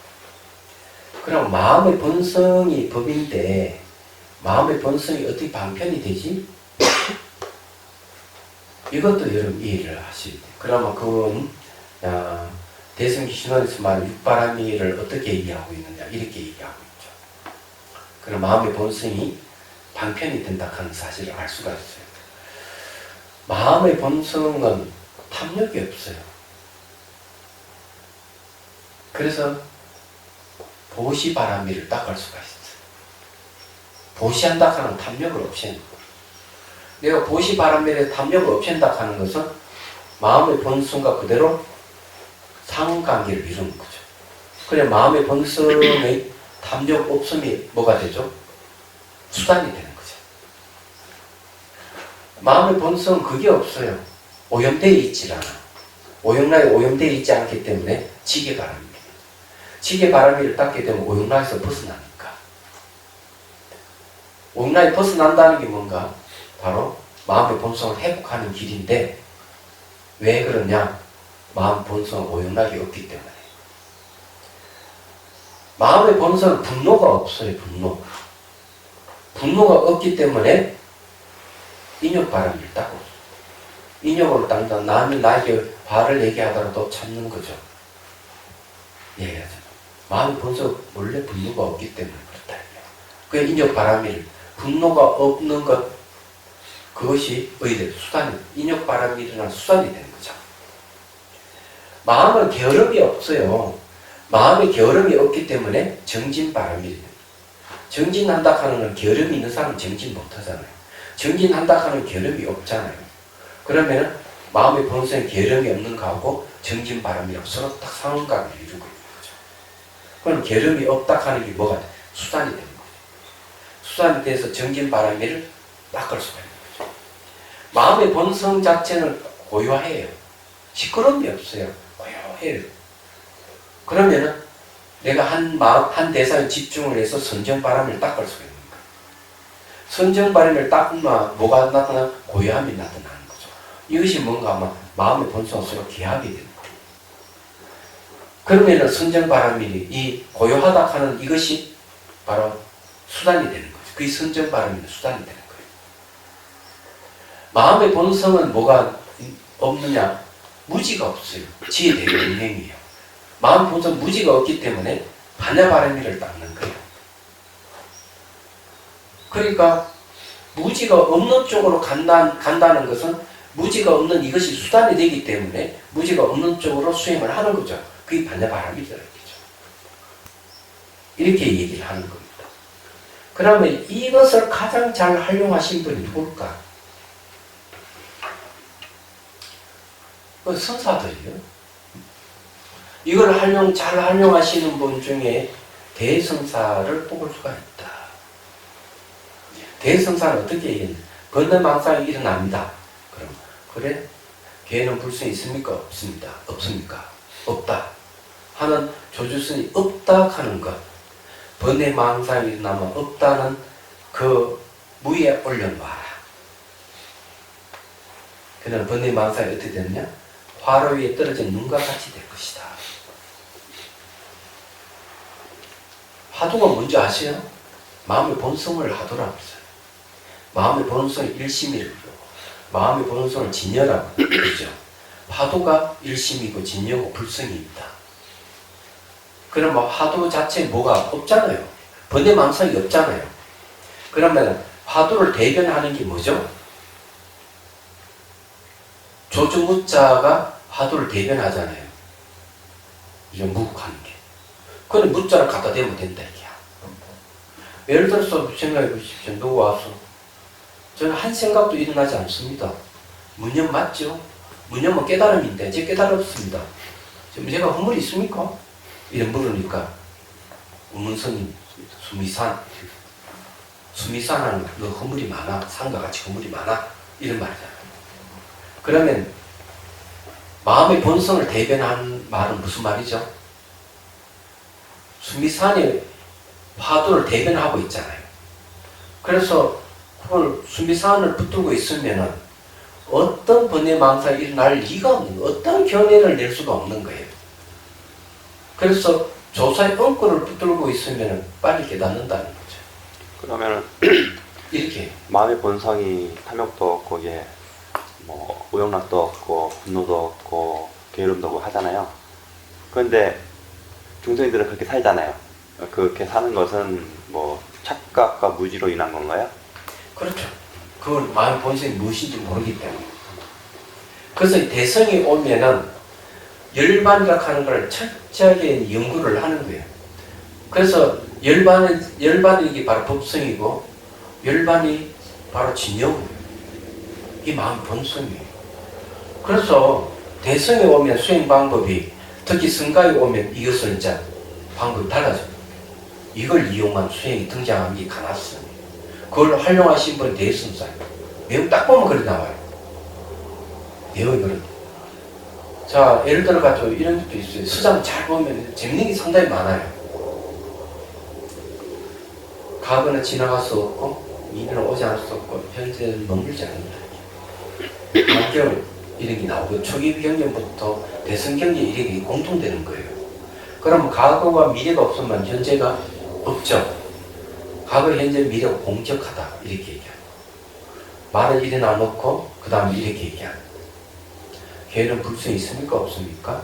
그럼 마음의 본성이 법인데 마음의 본성이 어떻게 방편이 되지? 이것도 여러분 이해를 하셔야 돼요. 그러면 그건 대승기 신원에서 말하는 육바라미를 어떻게 얘기하고 있느냐 이렇게 얘기하고 있죠. 그럼 마음의 본성이 방편이 된다 하는 사실을 알 수가 있어요. 마음의 본성은 탐욕이 없어요. 그래서 보시바라미를 닦을 수가 있어요. 보시한다 하는 탐욕을 없애는 거예요. 내가 보시바라미를 탐욕을 없앤다 하는 것은 마음의 본성과 그대로 상관관계를 이루는 거죠. 그래 마음의 본성의 탐욕 없음이 뭐가 되죠? 수단이 되는 거죠. 마음의 본성은 그게 없어요. 오염되어 있질 않아. 오용락이 오염되어 있지 않기 때문에 지게바람입니다. 지게바람이를 닦게 되면 오용락에서 벗어나니까. 오용락이 벗어난다는 게 뭔가? 바로 마음의 본성을 회복하는 길인데 왜 그러냐? 마음 본성은 오용락이 없기 때문에. 마음의 본성은 분노가 없어요. 분노가 없기 때문에 인욕바람을 닦고 인욕으로 닦는다. 남이 나에게 화를 내게 하더라도 참는 거죠. 얘기하죠. 마음의 본성 원래 분노가 없기 때문에 그렇다. 그 인욕바람일 분노가 없는 것 그것이 의대 수단이 인욕바람일이라는 수단이 되는 거죠. 마음은 게으름이 없어요. 마음에 게으름이 없기 때문에 정진바람일입니다. 정진한다 하는 건 게으름이 있는 사람은 정진 못하잖아요. 정진한다 하는 게으름이 없잖아요. 그러면 마음의 본성에 게으름이 없는 거하고 정진바람이라고 서로 딱 상관관계를 이루고 있는 거죠. 그럼 게으름이 없다 하는 게 뭐가 돼? 수단이 되는 거예요. 수단이 돼서 정진바람이를 닦을 수가 있는 거죠. 마음의 본성 자체는 고요해요. 시끄러움이 없어요. 고요해요. 그러면은 내가 한 대상에 집중을 해서 선정바람을 닦을 수가 있는 거예요. 선정바람을 닦으면 뭐가 나타나? 고요함이 나타나는 거죠. 이것이 뭔가 아마 마음의 본성과 서로 기하게 되는 거예요. 그러면은 선정바람이 이 고요하다 하는 이것이 바로 수단이 되는 거죠. 그게 선정바람이 수단이 되는 거예요. 마음의 본성은 뭐가 없느냐? 무지가 없어요. 지혜대명행이에요. 마음 본성 무지가 없기 때문에 반야바라미를 닦는 거예요. 그러니까 무지가 없는 쪽으로 간다는 것은 무지가 없는 이것이 수단이 되기 때문에 무지가 없는 쪽으로 수행을 하는 거죠. 그게 반야바라미라는 거죠. 이렇게 얘기를 하는 겁니다. 그러면 이것을 가장 잘 활용하신 분이 누굴까? 그 성사들이요. 이걸 잘 활용하시는 분 중에 대성사를 뽑을 수가 있다. 대성사는 어떻게 얘기했냐? 번뇌망상이 일어납니다. 그럼 그래? 걔는 불성이 있습니까? 없습니다. 없습니까? 없다. 하는 조주선이 없다 하는 것. 번뇌망상이 일어나면 없다는 그 무에 올려놔라. 그는 번뇌망상이 어떻게 되느냐? 화로 위에 떨어진 눈과 같이 될 것이다. 화두가 뭔지 아세요? 마음의 본성을 하도라고 했어요. 마음의 본성을 일심이라고, 마음의 본성을 진여라고 그러죠. 화두가 일심이고 진여고 불성입니다. 그러면 화두 자체에 뭐가 없잖아요. 번뇌망상이 없잖아요. 그러면 화두를 대변하는 게 뭐죠? 조주무자가 화두를 대변하잖아요. 이제 무하는 게. 그건 무자를 갖다 대면 된다 이게야. 예를 들어서 생각해 보십시오. 누구 와서 저는 한 생각도 일어나지 않습니다. 문념 맞죠? 문념은 깨달음인데 제 깨달았습니다. 지금 제가 허물이 있습니까? 이런 물으니까 우문스님 수미산하는 너 허물이 많아. 산과 같이 허물이 많아. 이런 말이잖아요. 그러면 마음의 본성을 대변하는 말은 무슨 말이죠? 수미산이 화두를 대변하고 있잖아요. 그래서 그걸 수미산을 붙들고 있으면은 어떤 번뇌망상이 일어날 리가 없는 거예요. 어떤 견해를 낼 수가 없는 거예요. 그래서 조사의 엉거를 붙들고 있으면은 빨리 깨닫는다는 거죠. 그러면은 이렇게 마음의 본성이 탐욕도 없고 이게 뭐 우욕락도 없고 분노도 없고 게으름도 없고 하잖아요. 그런데 중생들은 그렇게 살잖아요. 그렇게 사는 것은 뭐 착각과 무지로 인한 건가요? 그렇죠. 그건 마음의 본성이 무엇인지 모르기 때문에. 그래서 대성이 오면은 열반이라고 하는 걸 철저하게 연구를 하는 거예요. 그래서 열반이 이게 바로 법성이고 열반이 바로 진영이에요. 이 마음의 본성이에요. 그래서 대성에 오면 수행 방법이 특히 성가에 오면 이것을 이제 방법이 달라져요. 이걸 이용한 수행이 등장한 게 가났어요. 그걸 활용하신 분이 대성사예요. 매우 딱 보면 그렇게 나와요. 매우 그렇게. 자, 예를 들어가지고 이런 것도 있어요. 수장 잘 보면 재밌는 게 상당히 많아요. 과거는 지나갈 수 없고 미래는 오지 않을 수 없고 현재는 머물지 않는다. 관경 이런 게 나오고 초기 경전부터 대선 경전 이런 게 공통되는 거예요. 그러면 과거와 미래가 없으면 현재가 없죠. 과거, 현재, 미래가 공적하다 이렇게 얘기해요. 말을 일어나 놓고 그 다음에 이렇게 얘기하는. 걔는 불성이 있습니까? 없습니까?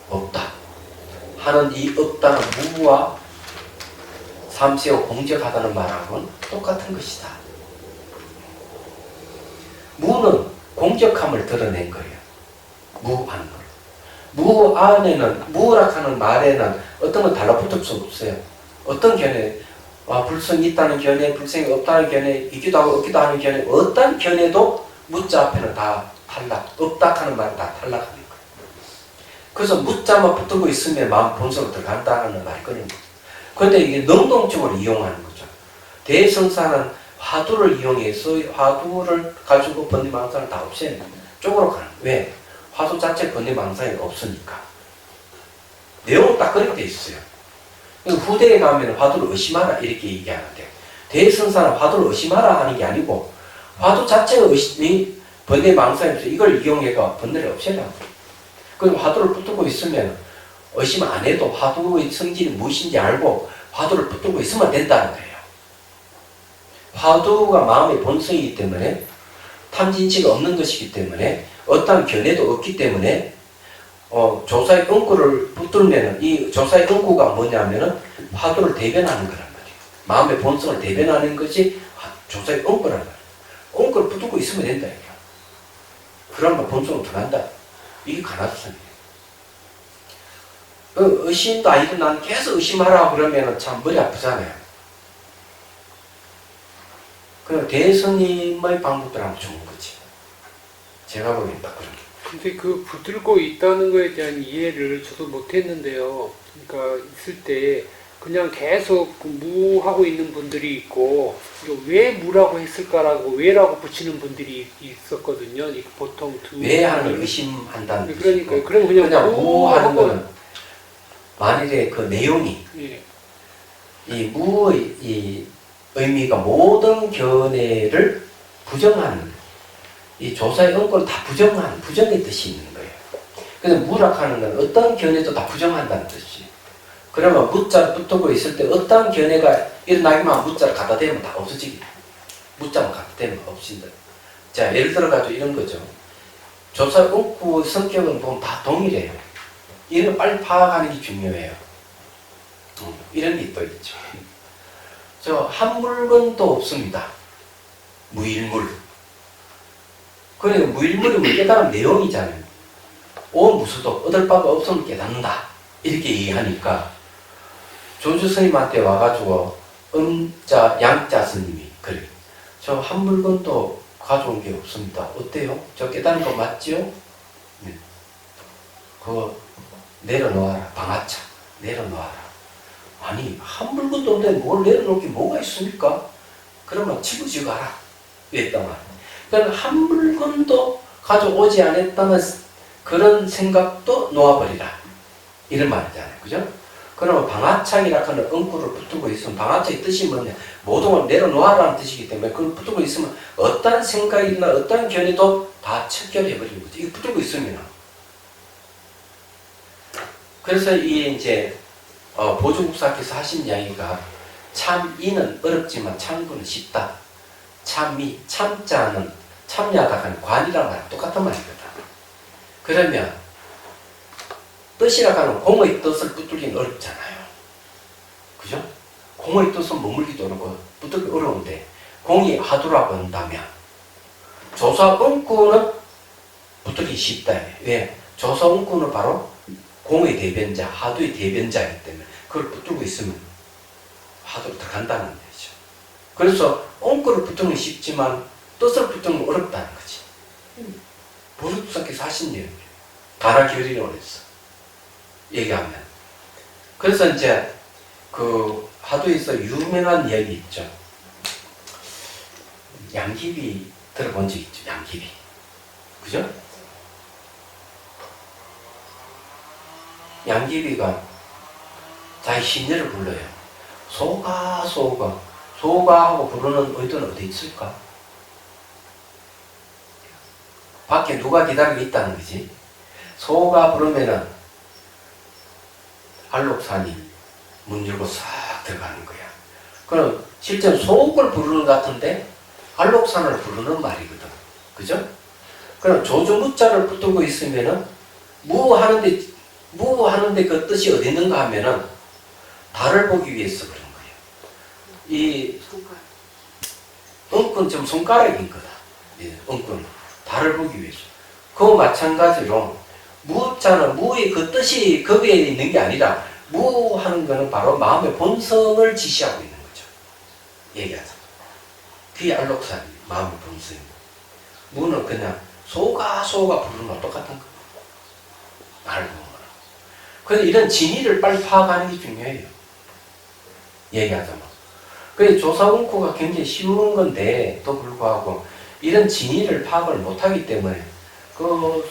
없다. 하는 이 없다는 무와 삼세가 공적하다는 말하고는 똑같은 것이다. 무는 공적함을 드러낸 거예요. 무하는 거. 무 안에는, 무라하는 말에는 어떤 건 달라붙을 수 없어요. 어떤 견해, 불성이 있다는 견해, 불성이 없다는 견해, 있기도 하고 없기도 하는 견해, 어떤 견해도 무자 앞에는 다 탈락, 없다 하는 말은 다 탈락하는 거예요. 그래서 무자만 붙들고 있으면 마음 본성으로 들어간다는 말이 그런 거예요. 그런데 이게 능동적으로 이용하는 거죠. 대성사는 화두를 이용해서 화두를 가지고 번뇌망상을 다 없애는 쪽으로 가는 거예요. 왜? 화두 자체 번뇌망상이 없으니까. 내용은 딱 그렇게 돼 있어요. 후대에 가면 화두를 의심하라 이렇게 얘기하는데 대성사는 화두를 의심하라 하는 게 아니고 화두 자체가 의심이 번뇌 망상에서 이걸 이용해가 번뇌를 없애라. 그럼 화두를 붙들고 있으면 의심 안 해도 화두의 성질이 무엇인지 알고 화두를 붙들고 있으면 된다는 거예요. 화두가 마음의 본성이기 때문에 탐진치가 없는 것이기 때문에 어떠한 견해도 없기 때문에 조사의 응구를 붙들면 이 조사의 응구가 뭐냐면은 화두를 대변하는 거란 말이에요. 마음의 본성을 대변하는 것이 조사의 응구란 말이에요. 응구를 붙들고 있으면 된다 이게. 그러면 본성을 드러난다. 이게 가능성이에요. 의심도 아니고 난 계속 의심하라 그러면 참 머리 아프잖아요. 그 대스님의 방법들 하면 좋은 거지. 제가 보기엔 딱 그런 게. 근데 그 붙들고 있다는 거에 대한 이해를 저도 못했는데요. 그러니까 있을 때 그냥 계속 그 무하고 있는 분들이 있고 이거 왜 무라고 했을까라고 왜라고 붙이는 분들이 있었거든요. 이거 보통 왜 하는 걸 의심한다는 그러니까요. 뜻이고. 그럼 그냥 무하는 무하고 거는 만일에 그 내용이 예. 이 무의 이 의미가 모든 견해를 부정하는 이 조사의 응고를 다 부정하는 부정의 뜻이 있는 거예요. 그래서 무락하는 건 어떤 견해도 다 부정한다는 뜻이에요. 그러면 무자를 붙들고 있을 때 어떤 견해가 일어나기만 무자를 갖다 대면 다 없어지게 돼요. 무자만 갖다 대면 없어진다. 자, 예를 들어가지고 이런 거죠. 조사의 응고 성격은 보면 다 동일해요. 이런 걸 빨리 파악하는 게 중요해요. 이런 게 또 있죠. 한 물건도 없습니다. 무일물. 그러니까 무일물이면 깨달은 내용이잖아요. 오무수도 얻을 바가 없으면 깨닫는다. 이렇게 얘기하니까 조주 스님한테 와가지고 음자, 양자 스님이 그래. 저 한 물건도 가져온 게 없습니다. 어때요? 저 깨달은 거 맞지요? 네. 그거 내려놓아라. 방아차. 내려놓아라. 아니 한 물건도 없는데 뭘 내려놓을 게 뭐가 있습니까? 그러면 집어지고 가라. 이랬단 말이에요. 그러니까 한 물건도 가져오지 않았다는 그런 생각도 놓아버리라. 이런 말이잖아요. 그죠? 그러면 방아착이라 하는 응구를 붙들고 있으면 방아착의 뜻이 뭐냐? 모든 걸 내려놓아라는 뜻이기 때문에 그걸 붙들고 있으면 어떤 생각이나 어떤 견해도 다 척결해버리는 거죠. 이거 붙들고 있으면. 그래서 이 이제 보조국사께서 하신 이야기가 참이는 어렵지만 참구는 쉽다. 참이, 참자는 참여하다 하는 관이라는 말이 똑같은 말이거든. 그러면 뜻이라고 하는 공의 뜻을 붙들기는 어렵잖아요. 그죠? 공의 뜻은 머물기도 어렵고 붙들기 어려운데 공이 화두라고 한다면 조사응구는 붙들기 쉽다. 왜? 조사응구는 바로 공의 대변자, 화두의 대변자이기 때문에 그걸 붙들고 있으면 화두로 들어간다는 거죠. 그래서 옹구를 붙들면 쉽지만 뜻을 붙들면 어렵다는 거지. 보수투사께서 하신 얘기예요. 가라 결의를 그랬어. 얘기하면. 그래서 이제 그 화두에서 유명한 이야기 있죠. 양귀비 들어본 적 있죠. 양귀비. 그죠? 양귀비가 자기 신녀를 불러요. 소가 소가 소가 하고 부르는 의도는 어디 있을까? 밖에 누가 기다리고 있다는 거지. 소가 부르면은 알록산이 문 열고 싹 들어가는 거야. 그럼 실제 소옥을 부르는 것 같은데 알록산을 부르는 말이거든. 그죠? 그럼 조주무자를 붙들고 있으면은 무하는데 그 뜻이 어디 있는가 하면은 달을 보기 위해서 그런 거예요. 이 엉끈 좀 손가락인 거다. 엉끈 달을 보기 위해서. 그 마찬가지로 무자는 무의 그 뜻이 거기에 있는 게 아니라 무하는 거는 바로 마음의 본성을 지시하고 있는 거죠. 얘기하자. 그게 알록산이 마음의 본성입니다. 무는 그냥 소가 부르는 거 똑같은 거. 알고 보면. 그래서 이런 진의를 빨리 파악하는 게 중요해요. 얘기하자면. 그래서 조사원고가 굉장히 쉬운 건데 또 불구하고 이런 진의를 파악을 못하기 때문에 그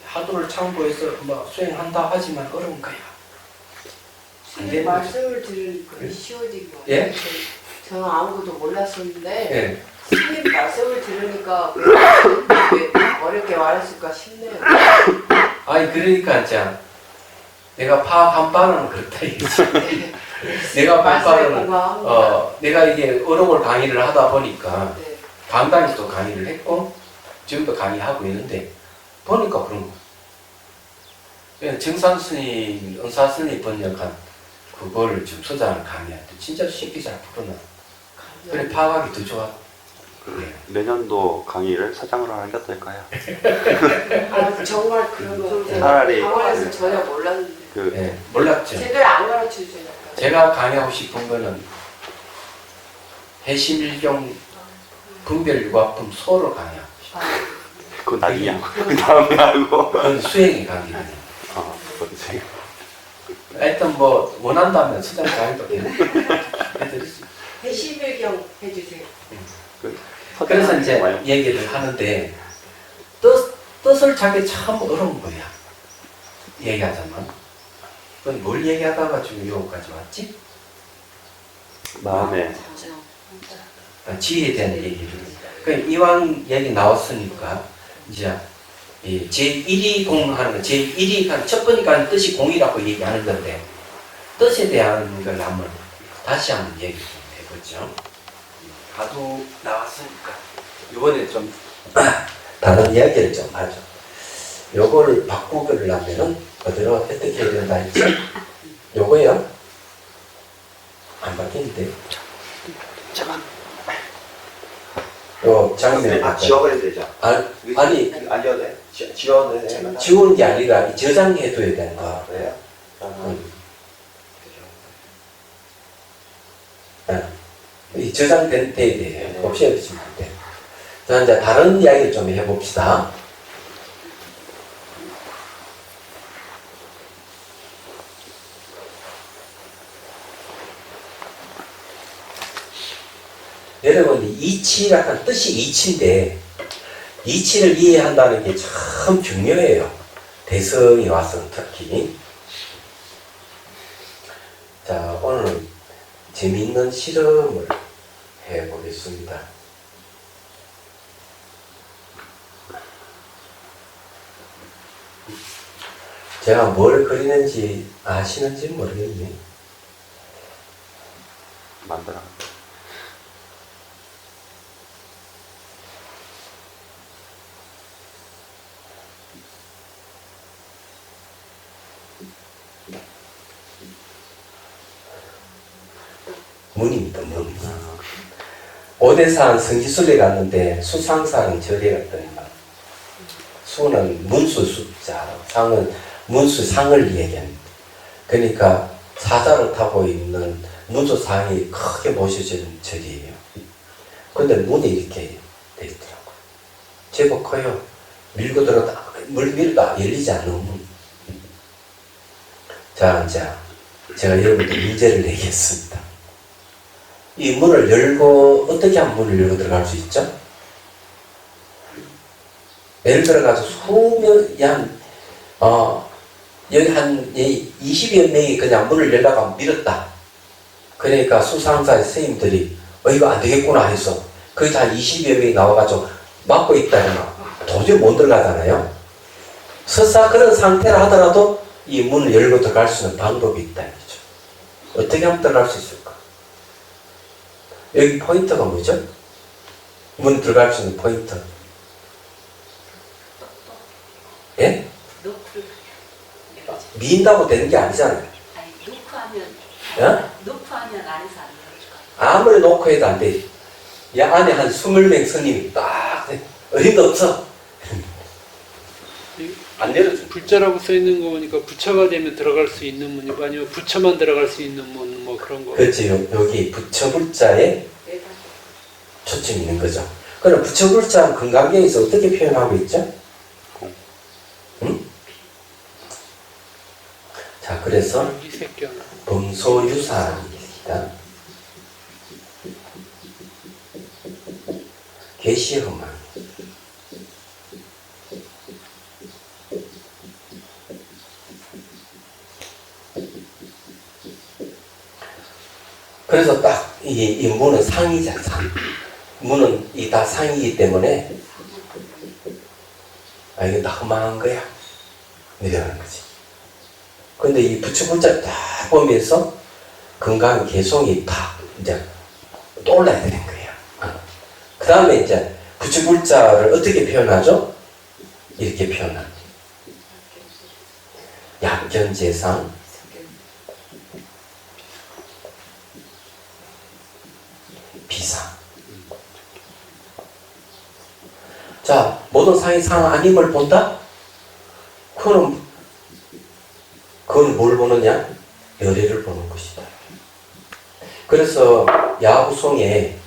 하도를 참고해서 수행한다 하지만 어려운 거야. 말씀을 들으니까 쉬워진 것 같아요. 예? 저는 아무것도 몰랐었는데 예. 선생님 말씀을 들으니까 왜 어렵게 말했을까 싶네요. 아니 그러니까 이제 내가 파악한 바는 그렇다 이거지. 네. 내가 본 말씀에 바는 공감합니다. 내가 이게 어록을 강의를 하다 보니까 네. 강단에서도 강의를 했고 지금도 강의하고 있는데 보니까 그런 거. 그냥 정산 스님, 은사 스님 번역한 그거를 지금 서장을 강의할 때 진짜 쉽게 잘 풀어놔. 그래 파악하기 더 좋아. 네. 내년도 강의를 사장으로 하는 게 어떨까요? 아, 정말 그런 거 차라리 강원에서 전혀 몰랐는데 그 네, 몰랐죠. 제대로 안 가르쳐 주니까. 제가 강의하고 싶은 거는 해심일경 분별유과품 소를 강의하고 싶어요. 그건 나중에 하고 그 다음에 하고. 그건 수행의 강의거든요. 그렇지. 하여튼 뭐 원한다면 수장 강의도 해드릴 수 있어요. 해심일경 해주세요. 그래서 이제 얘기를 하는데 뜻을 찾기 참 어려운 거야. 얘기하자면. 그건 뭘 얘기하다가 지금 여기까지 왔지? 마음에 지혜에 대한 얘기를. 그 이왕 얘기 나왔으니까 이제 이 제1이 공하는 거, 제1이 하는 첫 번째가 뜻이 공이라고 얘기하는 건데 뜻에 대한 걸 한번 다시 한번 얘기 좀 해보죠. 가도 나왔으니까 이번에 좀 다른 이야기를 좀 하죠. 요거를 바꾸려면은 어디로 어떻게 해야 된다 했지? 요거요? 안 바뀌는데. 잠깐. 요 장면 지워버리면 되죠. 아니 안 지워도 돼? 지워도 돼? 지우는 게 아니라 저장해둬야 된다. 아, 그래요? 이 저장된 데에 대해 없애주시면 돼. 자, 이제 다른 이야기를 좀 해봅시다. 여러분, 이치라는 뜻이 이치인데, 이치를 이해한다는 게 참 중요해요. 대성이 와서 특히. 자, 오늘 재미있는 실험을 해보겠습니다. 제가 뭘 그리는지 아시는지 모르겠네. 만들어. 문입니다, 문. 오대산 성지순례 갔는데 수상사랑 절에 갔더니만 수는 문수 숫자, 상은 문수상을 얘기합니다. 그러니까 사자를 타고 있는 문수상이 크게 모셔지는 절이에요. 근데 문이 이렇게 돼 있더라고요. 제법 커요. 밀고 들어도 물 밀어도 열리지 않는 문. 자, 이제 제가 여러분들 문제를 내겠습니다. 이 문을 열고 어떻게 하면 문을 열고 들어갈 수 있죠? 예를 들어가서 수명이 여기 한 20여 명이 그냥 문을 열다가 밀었다. 그러니까 수상사의 선생님들이 이거 안 되겠구나 해서 거기서 한 20여 명이 나와가지고 막고 있다 그러면 도저히 못 들어가잖아요. 설사 그런 상태라 하더라도 이 문을 열고 들어갈 수 있는 방법이 있다 이거죠. 어떻게 하면 들어갈 수 있을까? 여기 포인트가 뭐죠? 문 들어갈 수 있는 포인트. 예? 노크를 민다고 되는 게 아니잖아요. 아니 노크하면 예? 노크하면 안에서 안 열어줄까? 아무리 놓고 해도 안 돼. 이 안에 한 20명 스님이 딱 돼. 어림도 없어. 안 열어줘. 불자라고 써 있는 거 보니까 부처가 되면 들어갈 수 있는 문이고 아니면 부처만 들어갈 수 있는 문 뭐 그런 거. 그렇지. 여기 부처불자에 초점이 있는 거죠. 그럼 부처불자는 금강경에서 어떻게 표현하고 있죠? 응? 자, 그래서 이 새끼야. 범소유사입니다. 계시험만. 그래서 딱 이 문은 상이잖아, 상. 문은 이 다 상이기 때문에 이거 다 험한 거야. 이러는 거지. 근데 이 부처불자를 딱 보면서 건강 개성이 팍 이제 떠올라야 되는 거야. 그 다음에 이제 부처불자를 어떻게 표현하죠? 이렇게 표현합니다. 약견재상 비상. 자, 모든 상이 상 아님을 본다? 그건 뭘 보느냐? 열애를 보는 것이다. 그래서 야구송에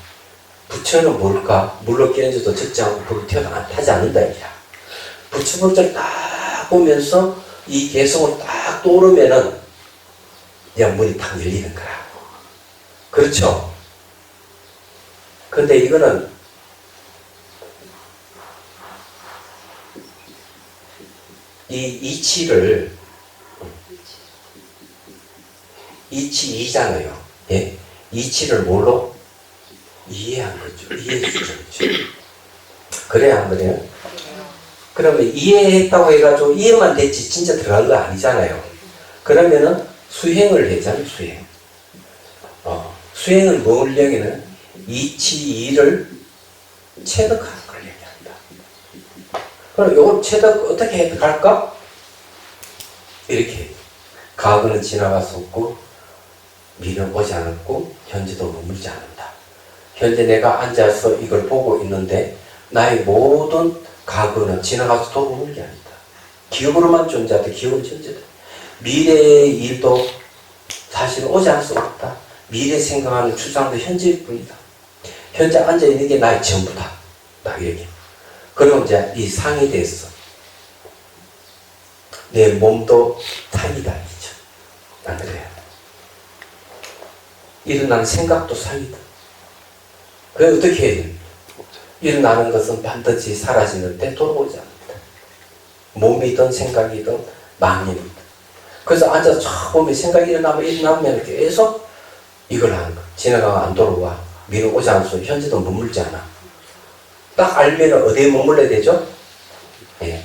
부처는 뭘까? 물로 끼얹어도 적지 않고 불을 태어나지 않는다. 이야. 부처불자를 딱 보면서 이 개성을 딱 떠오르면은 그냥 문이 탁 열리는 거야. 그렇죠? 근데 이거는 이 이치를 이치이잖아요. 예? 이치를 뭘로? 이해한 거죠. 이해 수준이죠. 그래야 안 그래요? 그러면 이해했다고 해가지고 이해만 됐지 진짜 들어간 거 아니잖아요. 그러면은 수행을 해잖아요. 수행. 수행은 뭘 얘기하는? 이치이를 체득하는 걸 얘기한다. 그럼 이걸 체득 어떻게 해득할까? 이렇게 과거는 지나갔었고 미래는 오지 않았고 현재도 머물지 않는다. 현재 내가 앉아서 이걸 보고 있는데 나의 모든 과거는 지나가서 돌아오는 게 아니다. 기억으로만 존재하다. 기억은 존재다. 미래의 일도 사실은 오지 않을 수 없다. 미래 생각하는 추상도 현재일 뿐이다. 현재 앉아있는 게 나의 전부다. 딱 이렇게. 그리고 이제 이 상이 됐어. 내 몸도 상이다. 이죠. 안 그래요? 일어나는 생각도 상이다. 그래 어떻게 해야 돼? 일어나는 것은 반드시 사라지는데 돌아오지 않는다. 몸이든 생각이든 망념이든. 그래서 앉아서 쫙 보면 생각이 일어나면 계속 이걸 하는 거야. 지나가면 안 돌아와. 미래 오지 않소. 현재도 머물지 않아. 딱 알면 어디에 머물러야 되죠? 예.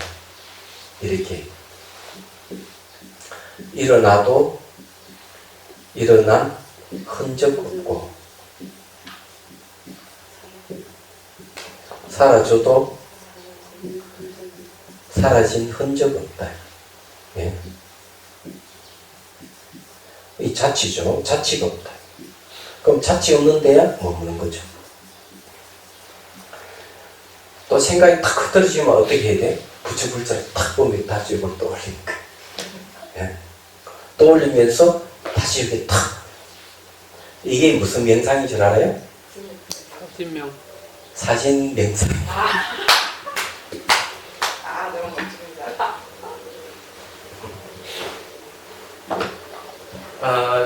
이렇게. 일어나도 일어난 흔적 없고 사라져도 사라진 흔적 없다. 예. 이 자치죠. 자치가 없다. 그럼 자치 없는 데야 머무는 거죠. 또 생각이 탁 흐트러지면 어떻게 해야 돼? 부처불자를 탁 보면 다시 이걸 떠올리니까. 예. 떠올리면서 다시 이렇게 탁. 이게 무슨 명상인 줄 알아요? 사진명. 사진 명상. 너무 멋집니다.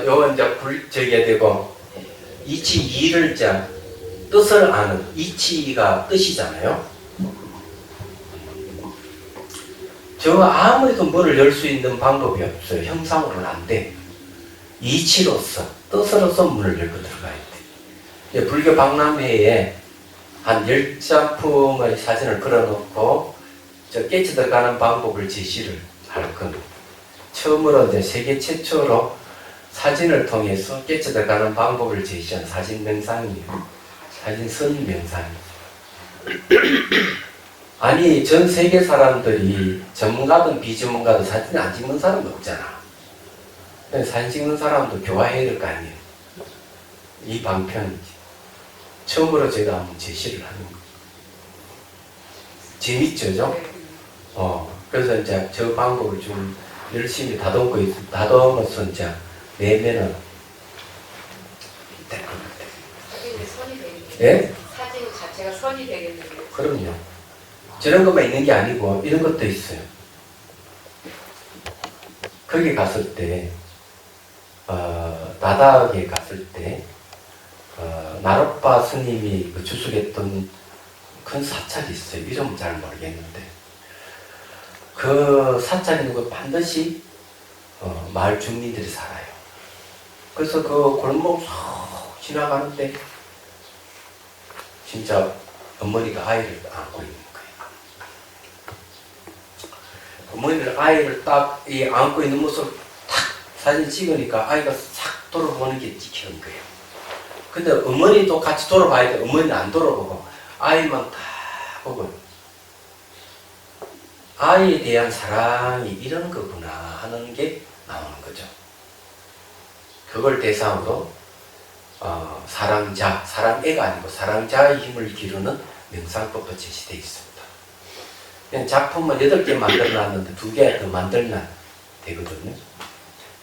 요건 이제 저기가 되고, 이치이를 이제 뜻을 아는, 이치이가 뜻이잖아요. 저 아무리도 문을 열 수 있는 방법이 없어요. 형상으로는 안 돼. 이치로서, 뜻으로서 문을 열고 들어가야 돼. 불교 박람회에 한 10작품의 사진을 걸어놓고 저 깨쳐 들어가는 방법을 제시를 할 겁니다. 처음으로 이제 세계 최초로 사진을 통해서 깨쳐 들어가는 방법을 제시한 사진 명상이에요. 사진 선 명상이에요. 아니 전 세계 사람들이 전문가든 비전문가든 사진 안 찍는 사람도 없잖아. 사진 찍는 사람도 교화해야 될 거 아니에요. 이 방편이지. 처음으로 제가 한번 제시를 하는 거예요. 재밌죠? 그래서 이제 저 방법을 좀 열심히 다듬어서 이제 내면은 될 것 같아요. 사진이 선이 되겠네요. 예? 사진 자체가 선이 되겠네요. 그럼요. 저런 것만 있는 게 아니고 이런 것도 있어요. 거기 갔을 때 나닥에 갔을 때 나로빠 스님이 그 주석했던 큰 사찰이 있어요. 이름은 잘 모르겠는데 그 사찰 있는 거 반드시 마을 주민들이 살아요. 그래서 그 골목 쏙 지나가는데 진짜 어머니가 아이를 안고 있는 거예요. 어머니를 아이를 딱 이 안고 있는 모습 탁 사진 찍으니까 아이가 싹 돌아보는 게 찍히는 거예요. 근데 어머니도 같이 돌아봐야 돼. 어머니는 안 돌아보고 아이만 다 보고 아이에 대한 사랑이 이런 거구나 하는 게 나오는 거죠. 그걸 대상으로 사랑자, 사랑애가 아니고 사랑자의 힘을 기르는 명상법도 제시되어 있습니다. 그냥 작품은 8개 만들어놨는데 2개 더 만들면 되거든요.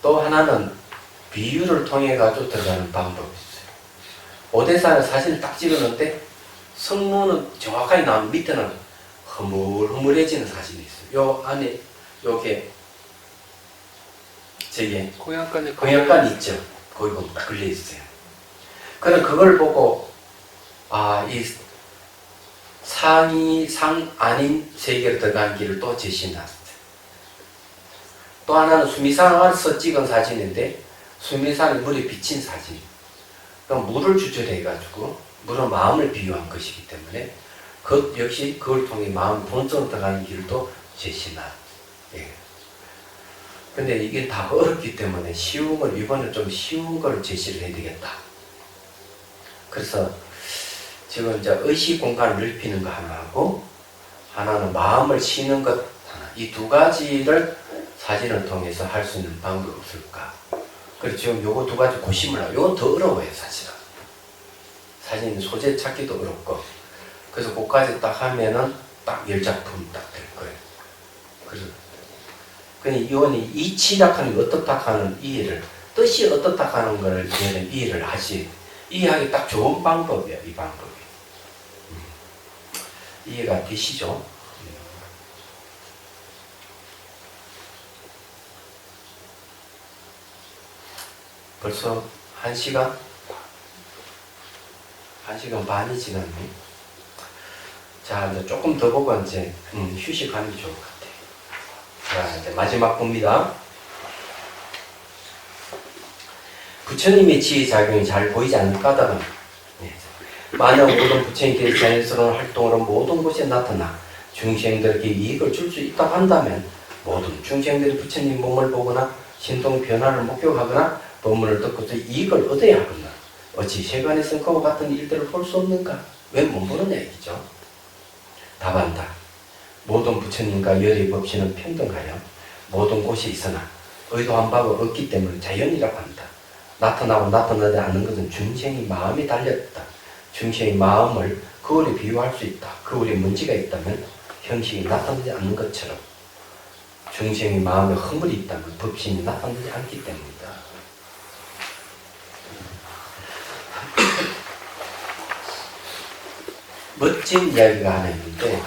또 하나는 비유를 통해 가지고 들어가는 방법이 있어요. 오대산에 사진을 딱 찍었는데 성문은 정확하게 나오면 밑에는 흐물흐물해지는 사진이 있어요. 요 안에 요게 저게 공양간 있죠. 거기 보면 딱 걸려 있어요. 그럼 그걸 보고 이 상이 상 아닌 세계로 들어가는 길을 또 제시해놨어요. 또 하나는 수미산에서 찍은 사진인데 수미산에 물이 비친 사진. 그럼 물을 주제로 해가지고 물은 마음을 비유한 것이기 때문에 그 역시 그걸 통해 마음 본성으로 들어가는 길을 또 제시해놨어요. 예. 근데 이게 다 어렵기 때문에 쉬운 걸 이번에 좀 쉬운 걸 제시를 해야 되겠다. 그래서 지금 이제 의식 공간을 넓히는 거 하나 하고 하나는 마음을 쉬는 것 하나 이 2가지를 사진을 통해서 할 수 있는 방법이 없을까? 그래서 지금 요거 2가지 고심을 하고 요건 더 어려워요 사실은. 사진 소재 찾기도 어렵고 그래서 그까지 딱 하면은 딱 10작품 딱 될 거예요. 그래서 그냥 이원이 이치작하는 게 어떻다 하는 이해를 뜻이 어떻다 하는 거를 이해를 하시 이해하기 딱 좋은 방법이에요. 이 방법이 이해가 되시죠? 벌써 1시간? 1시간 반이 지났네. 자, 이제 조금 더 보고 이제 휴식하는 게 좋을 것 같아요. 자, 이제 마지막 봅니다. 부처님의 지혜작용이 잘 보이지 않는 까닭은 만약 모든 부처님께서 자연스러운 활동으로 모든 곳에 나타나 중생들에게 이익을 줄 수 있다고 한다면 모든 중생들이 부처님 몸을 보거나 신동 변화를 목격하거나 법문을 듣고서 이익을 얻어야 하거나 어찌 세간의 성과와 같은 일들을 볼 수 없는가? 왜 못 보느냐 얘기죠. 답한다. 모든 부처님과 열의 법신은 평등하여 모든 곳에 있으나 의도한 바가 없기 때문에 자연이라고 한다. 나타나고 나타나지 않는 것은 중생의 마음이 달렸다. 중생의 마음을 거울에 비유할 수 있다. 거울에 먼지가 있다면 형식이 나타나지 않는 것처럼 중생의 마음에 허물이 있다면 법신이 나타나지 않기 때문이다. 멋진 이야기가 하나 있는데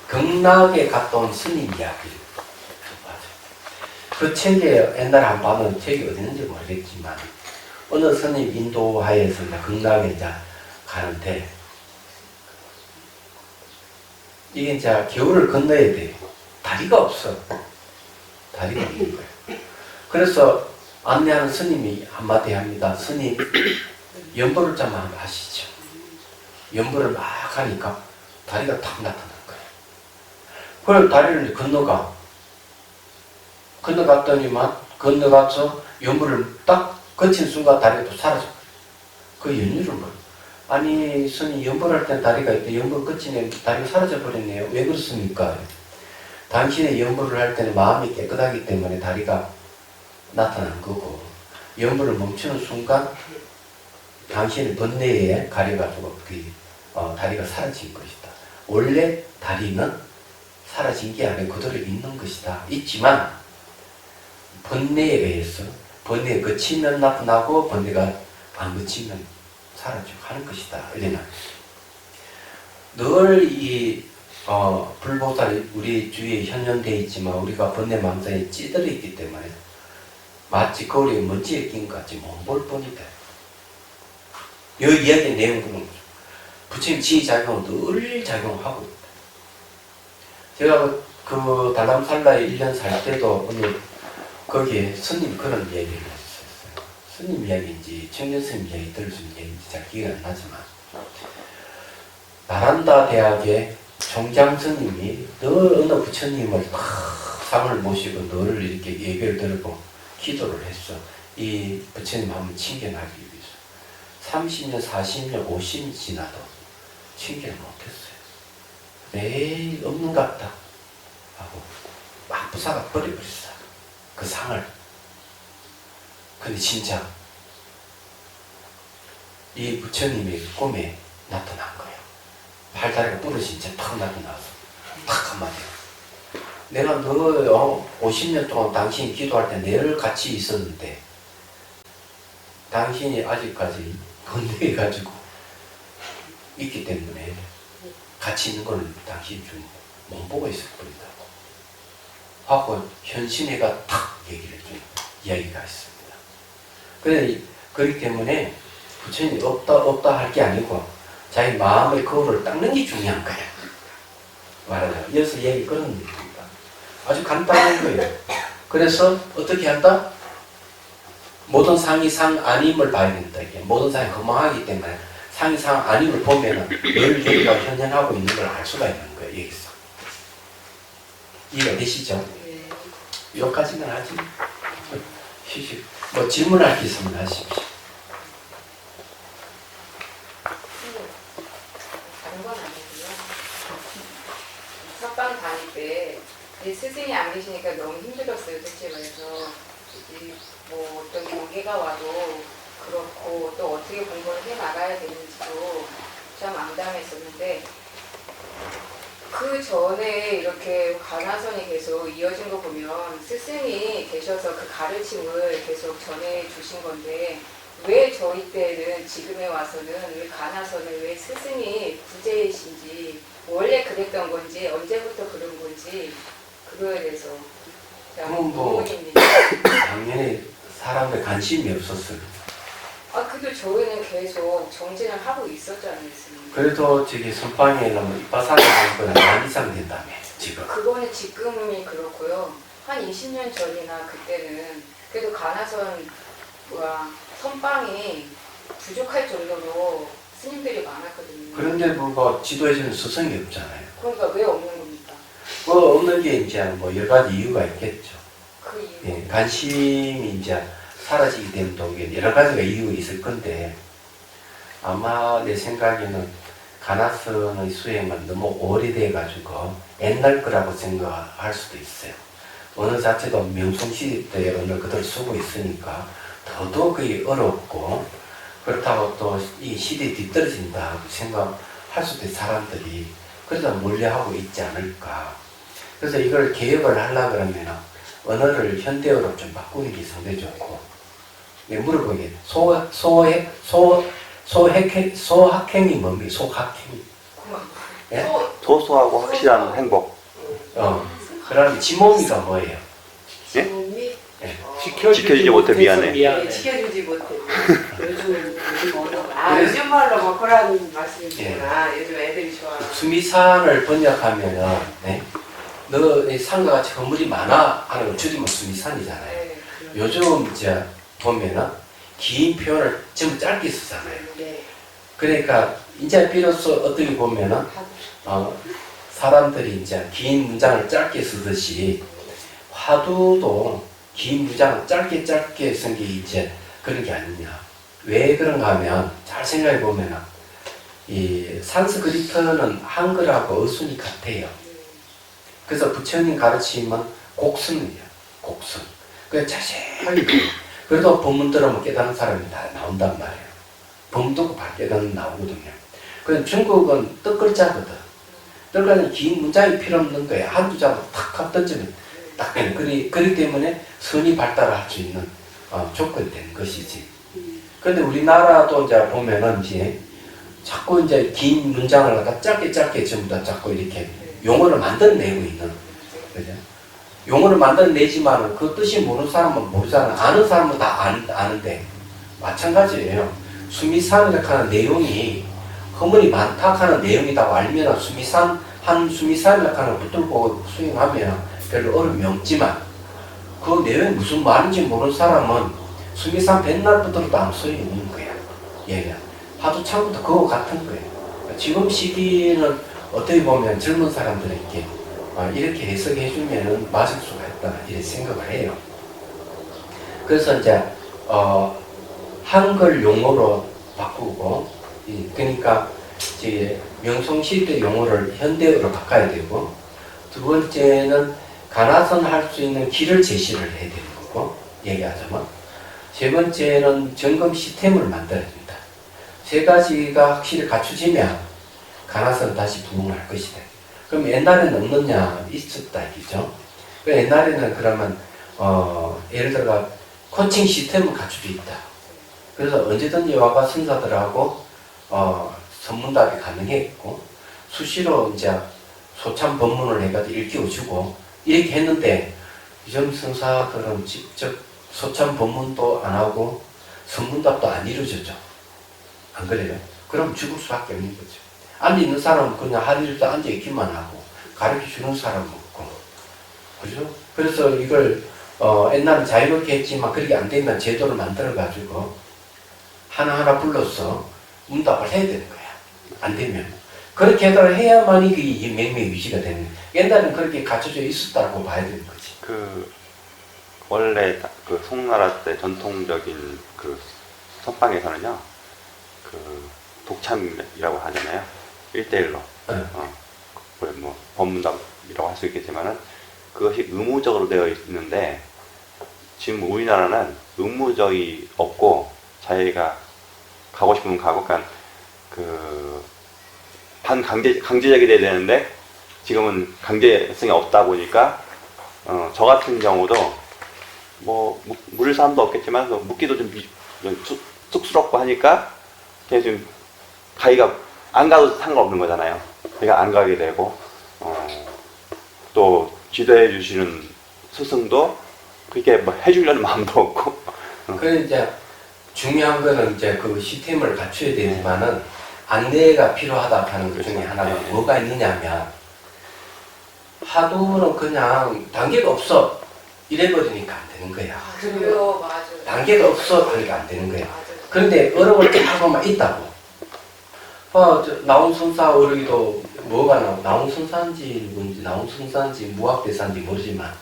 극락에 갔다 온 스님 이야기. 그 책에 옛날에 한 번 봤는 책이 어디 있는지 모르겠지만 어느 스님 인도하에서 극락에 이제 가는데 이게 이제 겨울을 건너야 돼. 다리가 없어. 다리가 없는 거예요. 그래서 안내하는 스님이 한마디 합니다. 스님, 연보를 좀 한번 하시죠. 연보를 막 하니까 다리가 탁 나타난 거예요. 그걸 다리를 건너갔더니만 건너가서 연보를 딱 거친 순간 다리가 또 사라져요. 그 연유를 뭐 아니 스님 연보를 할 때 다리가 있대. 연보를 거치면 다리가 사라져 버렸네요. 왜 그렇습니까? 당신의 연보를 할 때는 마음이 깨끗하기 때문에 다리가 나타난 거고 연보를 멈추는 순간 당신의 번뇌에 가려가지고 다리가 사라진 것이다. 원래 다리는 사라진 게 아니고 그대로 있는 것이다. 있지만 번뇌에 의해서 번뇌에 그치면 나타나고 번뇌가 안 그치면 사라지고 하는 것이다. 이래나 늘 이 불보살이 우리 주위에 현존되어 있지만 우리가 번뇌 망상에 찌들어 있기 때문에 마치 거울에 먼지에 낀 것 같이 못 볼 뿐이다. 이 이야기의 내용은 부처님 지휘작용은 늘 작용하고 있다. 제가 그 달람살라에 1년 살 때도 오늘 거기에 스님 그런 얘기를 했었어요. 스님 이야기인지 청년 스님 이야기 들을 수 있는 얘기인지 잘 기억이 안 나지만 나란다 대학의 총장 스님이 늘 어느 부처님을 탁 상을 모시고 늘 이렇게 예배를 드리고 기도를 했어. 이 부처님 한번 칭견하기 위해서. 30년, 40년, 50년 지나도 칭견을 못했어요. 매일 없는 것 같다 하고 막 부사가 버려버렸어. 그 상을. 근데 진짜 이 부처님이 꿈에 나타난 거예요. 팔다리가 부러진 채 탁 나타나서 탁 한마디. 내가 너 50년 동안 당신이 기도할 때 늘 같이 있었는데 당신이 아직까지 건너해가지고 있기 때문에 같이 있는 걸 당신이 좀 못 보고 있을 뿐이다고 하고 현신애가 탁 얘기를 좀 이야기가 있습니다. 그렇기 때문에 부처님이 없다 할 게 아니고 자기 마음의 거울을 닦는 게 중요한 거야. 말하자면 이어서 얘기 그런 얘기입니다. 아주 간단한 거예요. 그래서 어떻게 한다? 모든 상이 상 아님을 봐야 된다. 이게 모든 상이 허망하기 때문에 상이 상 아님을 보면은 늘 여기가 현현하고 있는 걸 알 수가 있는 거예요. 여기서 이해가 되시죠? 여기까지는 하지. 뭐 질문할 게 있으면 하십시오. 다른 건 아니고요. 석방 다닐 때 스승이 안 계시니까 너무 힘들었어요. 솔직히 말해서 뭐 어떤 경계가 와도 그렇고 또 어떻게 공부를 해 나가야 되는지도 참 암담했었는데 그 전에 이렇게 관화선이 계속 이어진 거 보면 스승이 계셔서 그 가르침을 계속 전해 주신 건데 왜 저희 때는 지금에 와서는 왜 관화선을 왜 스승이 부재이신지 원래 그랬던 건지 언제부터 그런 건지 그거에 대해서 그건 뭐 의문입니다. 당연히 사람의 관심이 없었어요. 그래도 저희는 계속 정진을 하고 있었잖아요. 스님. 그래도 저기 선방에는 이빠사를 하는 거는 만 이상 된다며 지금. 그거는 지금이 그렇고요. 한 20년 전이나 그때는 그래도 관화선과 선방이 부족할 정도로 스님들이 많았거든요. 그런데 불구하고 지도에서는 스승이 없잖아요. 그러니까 왜 없는 겁니까? 뭐 없는 게 이제 뭐 여러 가지 이유가 있겠죠. 그 이유. 예, 관심이 이제 사라지게 되면 또 이게 여러 가지가 이유가 있을 건데 아마 내 생각에는 가나선의 수행은 너무 오래돼 가지고 옛날 거라고 생각할 수도 있어요. 언어 자체도 명성시대 때 언어를 그대로 쓰고 있으니까 더더욱이 어렵고 그렇다고 또 이 시대에 뒤떨어진다고 생각할 수도 있어요. 사람들이. 그래서 멀리하고 있지 않을까. 그래서 이걸 개혁을 하려고 그러면 언어를 현대어로 좀 바꾸는 게 상당히 좋고. 네, 물어보게. 소학행이 뭡니까? 소학행. 예? 소소하고 확실한 행복. 그다음에 지몸이가 뭐예요? 몸이 지켜주지 못해 미안해. 지켜주지 못해. 요즘 언어가 그래서- 요즘 말로 바꾸라는 말씀이시구나. 요즘 애들이 좋아하는. 수미산을 번역하면은, 네? 너 산과 같이 건물이 많아 하는 걸 줄이면 수미산이잖아요. 네. 요즘 이제 보면은 긴 표현을 전부 짧게 쓰잖아요. 네. 그러니까 이제 비로소 어떻게 보면은 사람들이 이제 긴 문장을 짧게 쓰듯이 화두도 긴 문장을 짧게 쓴 게 이제 그런 게 아니냐. 왜 그런가 하면 잘 생각해 보면은 이 산스크리트는 한글하고 어순이 같아요. 그래서 부처님 가르침은 곡순이에요. 곡순. 그래서 자세하게 그래도 법문 들으면 깨닫는 사람이 다 나온단 말이에요. 법문 듣고 바로 깨닫는 나오거든요. 그럼 중국은 뜻글자거든. 뜻글자는 긴 문장이 필요 없는 거예요. 한두 자로 탁 던지면 딱 되는. 그렇기 때문에 선이 발달할 수 있는 조건이 되는 것이지. 그런데 우리나라도 이제 보면은 이제 자꾸 이제 긴 문장을 갖다 짧게 전부 다 자꾸 이렇게 용어를 만들어내고 있는. 그죠? 용어를 만들어내지만은 그 뜻이 모르는 사람은 모르잖아. 아는 사람은 다 아는데 마찬가지예요. 수미산이라고 하는 내용이 허물이 많다 하는 내용이라고 알면 수미산이라고 하는 붙들고 수행하면 별로 어려움이 없지만 그 내용이 무슨 말인지 모르는 사람은 수미산 백날 붙들어도 아무 소용이 없는 거야. 얘가 화두 창부도 그거 같은 거예요. 지금 시기는 어떻게 보면 젊은 사람들에게 이렇게 해석해 주면은 맞을 수가 있다 이렇게 생각을 해요. 그래서 이제 한글 용어로 바꾸고 그러니까 이제 명성시대 용어를 현대어로 바꿔야 되고 두 번째는 가나선 할 수 있는 길을 제시를 해야 되는 거고 얘기하자면 세 번째는 점검 시스템을 만들어야 된다. 세 가지가 확실히 갖추지면 가나선 다시 부흥할 것이다. 그럼 옛날에는 없느냐 있었다 이죠. 그 옛날에는 그러면 예를 들어 코칭 시스템을 갖추고 있다. 그래서 언제든지 와가 선사들하고 선문답이 가능했고 수시로 이제 소참 법문을 해가지고 일깨워주고 이렇게 했는데 요즘 선사들은 직접 소참 법문도 안 하고 선문답도 안 이루어졌죠. 안 그래요? 그럼 죽을 수밖에 없는 거죠. 앉아있는 사람은 그냥 할 일도 앉아있기만 하고 가르쳐주는 사람은 없고 그죠? 그래서 이걸 옛날은 자유롭게 했지만 그렇게 안 되면 제도를 만들어가지고 하나하나 불러서 문답을 해야 되는 거야. 안 되면. 그렇게 해야만이 그 맹매 유지가 되는 거야. 옛날에는 그렇게 갖춰져 있었다고 봐야 되는 거지. 원래 그 송나라 때 전통적인 그 선방에서는요, 독참이라고 하잖아요. 1대1로. 뭐, 법문답이라고 할 수 있겠지만은, 그것이 의무적으로 되어 있는데, 지금 우리나라는 의무적이 없고, 자기가 가고 싶으면 가고, 그러니까, 강제적이 돼야 되는데, 지금은 강제성이 없다 보니까, 저 같은 경우도, 뭐, 물을 사람도 없겠지만, 묻기도 좀 쑥스럽고 하니까, 그냥 좀, 가기가, 안 가도 상관없는 거잖아요. 그러니까 안 가게 되고, 또, 지도해 주시는 스승도, 그렇게 뭐 해주려는 마음도 없고. 그래, 이제, 중요한 거는 이제 그 시스템을 갖춰야 되지만은, 안내가 필요하다 하는 것 중에 하나가 뭐가 있느냐면, 하도는 그냥 단계가 없어. 이래버리니까 안 되는 거야. 그래요, 맞아요. 단계가 없어. 그러니까 안 되는 거야. 맞아요. 그런데 어려울 때 하고만 있다고. 나온순사 어르기도 뭐가 나온 순사인지 뭔지 나온 순사인지 무학대사인지 모르지만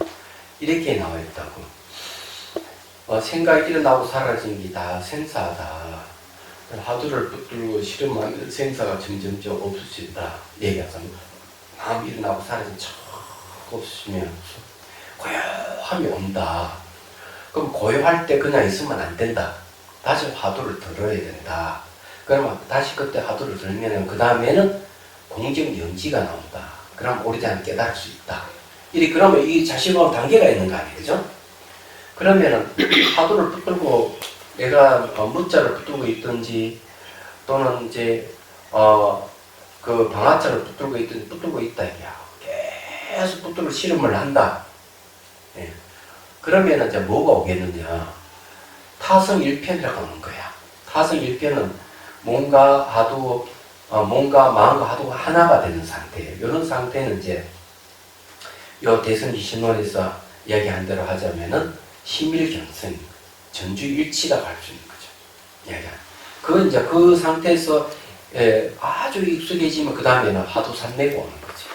이렇게 나와 있다고. 생각이 일어나고 사라진 게 다 생사다. 하두를 붙들고 실험하면 생사가 점점점 없어진다. 얘기하자면 마음이 일어나고 사라진 척 없으면 고요함이 온다. 그럼 고요할 때 그냥 있으면 안 된다. 다시 화두를 들어야 된다. 그러면 다시 그때 화두를 들으면 그 다음에는 공정 연지가 나온다. 그럼 오래전에 깨달을 수 있다. 이리 그러면 이 자식은 단계가 있는 거 아니에요, 그죠? 그러면은 화두를 붙들고 내가 무자를 붙들고 있든지 또는 이제 그 방아자를 붙들고 있든지 붙들고 있다 이야. 계속 붙들고 실험을 한다. 예. 그러면은 이제 뭐가 오겠느냐? 타성일편이라고 하는 거야. 타성일편은 몸과 하두, 몸과 마음과 하두가 하나가 되는 상태예요. 이런 상태는 이제 요 대승기 신론에서 이야기한 대로 하자면은 심일경성, 전주일치가 갈 수 있는 거죠. 그 이제 그 상태에서 아주 익숙해지면 그 다음에는 하두 산내고 오는 거지.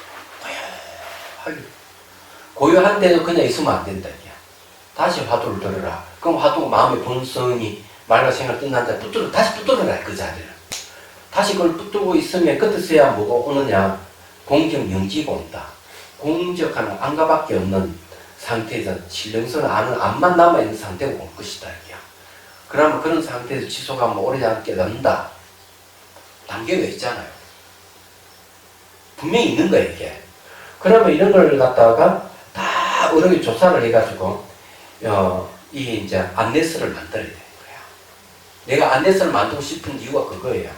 고요한데도 그냥 있으면 안 된다. 다시 화두를 들어라. 그럼 화두가 마음의 본성이 말과 생각 끝난다. 다시 붙들어라. 그 자리를. 다시 그걸 붙들고 있으면 그때서야 뭐가 오느냐. 공정 영지가 온다. 공적하는 안가밖에 없는 상태에서 신령선을 아는 암만 남아있는 상태가 올 것이다. 이게. 그러면 그런 상태에서 지속하면 오래전에 깨닫는다. 단계가 있잖아요. 분명히 있는 거예요. 이게. 그러면 이런 걸 갖다가 다 어렵게 조사를 해가지고 이 이제 안내서를 만들어야 되는 거야. 내가 안내서를 만들고 싶은 이유가 그거예요.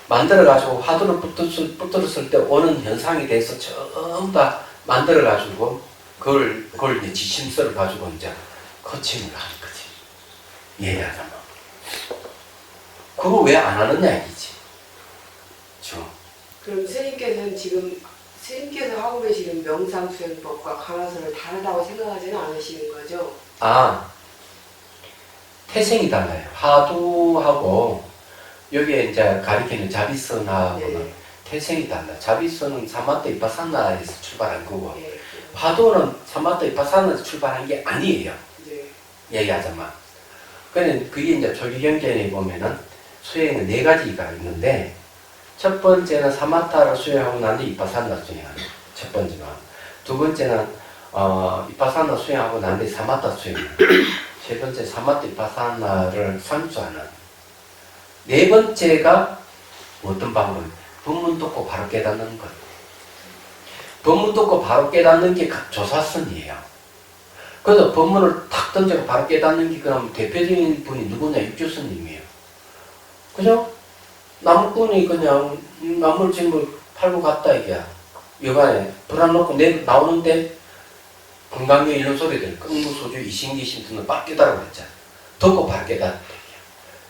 만들어가지고 화두를 붙들었을 때 오는 현상에 대해서 전부 다 만들어가지고 그걸 이제 지침서를 가지고 이제 코칭을 하는 거지. 이해하자면. 그거 왜 안 하느냐 이기지. 그럼 스님께서는 지금 스님께서 하고 계시는 명상수행법과 가나선을 다르다고 생각하지는 않으시는 거죠? 태생이 달라요. 하두하고 여기에 이제 가리키는 자비선하고는 네. 태생이 달라. 자비선은 사마타 이파사나에서 출발한 거고 예. 파도는 사마타 이파사나에서 출발한 게 아니에요. 네. 얘기하자면. 그게 이제 조기경전에 보면은 수행은 4가지가 있는데 첫 번째는 사마타를 수행하고 난 뒤 이파사나 수행하는 첫 번째는. 두 번째는 이파사나 수행하고 난 뒤 사마타 수행하는. 세 번째 사마타 이파사나를 상주하는. 네 번째가 어떤 방법? 법문 듣고 바로 깨닫는 것. 법문 듣고 바로 깨닫는 게 조사선이에요. 그래서 법문을 탁 던지고 바로 깨닫는 게 그럼 대표적인 분이 누구냐? 육조스님이에요. 그죠? 나무꾼이 그냥 나무를 지금 팔고 갔다 이게 여간에 불안 놓고 나오는데 건강에 이런 소리들 끙무소주 이신기신 등을 빡 깨달아 그랬잖아. 듣고 바로 깨닫는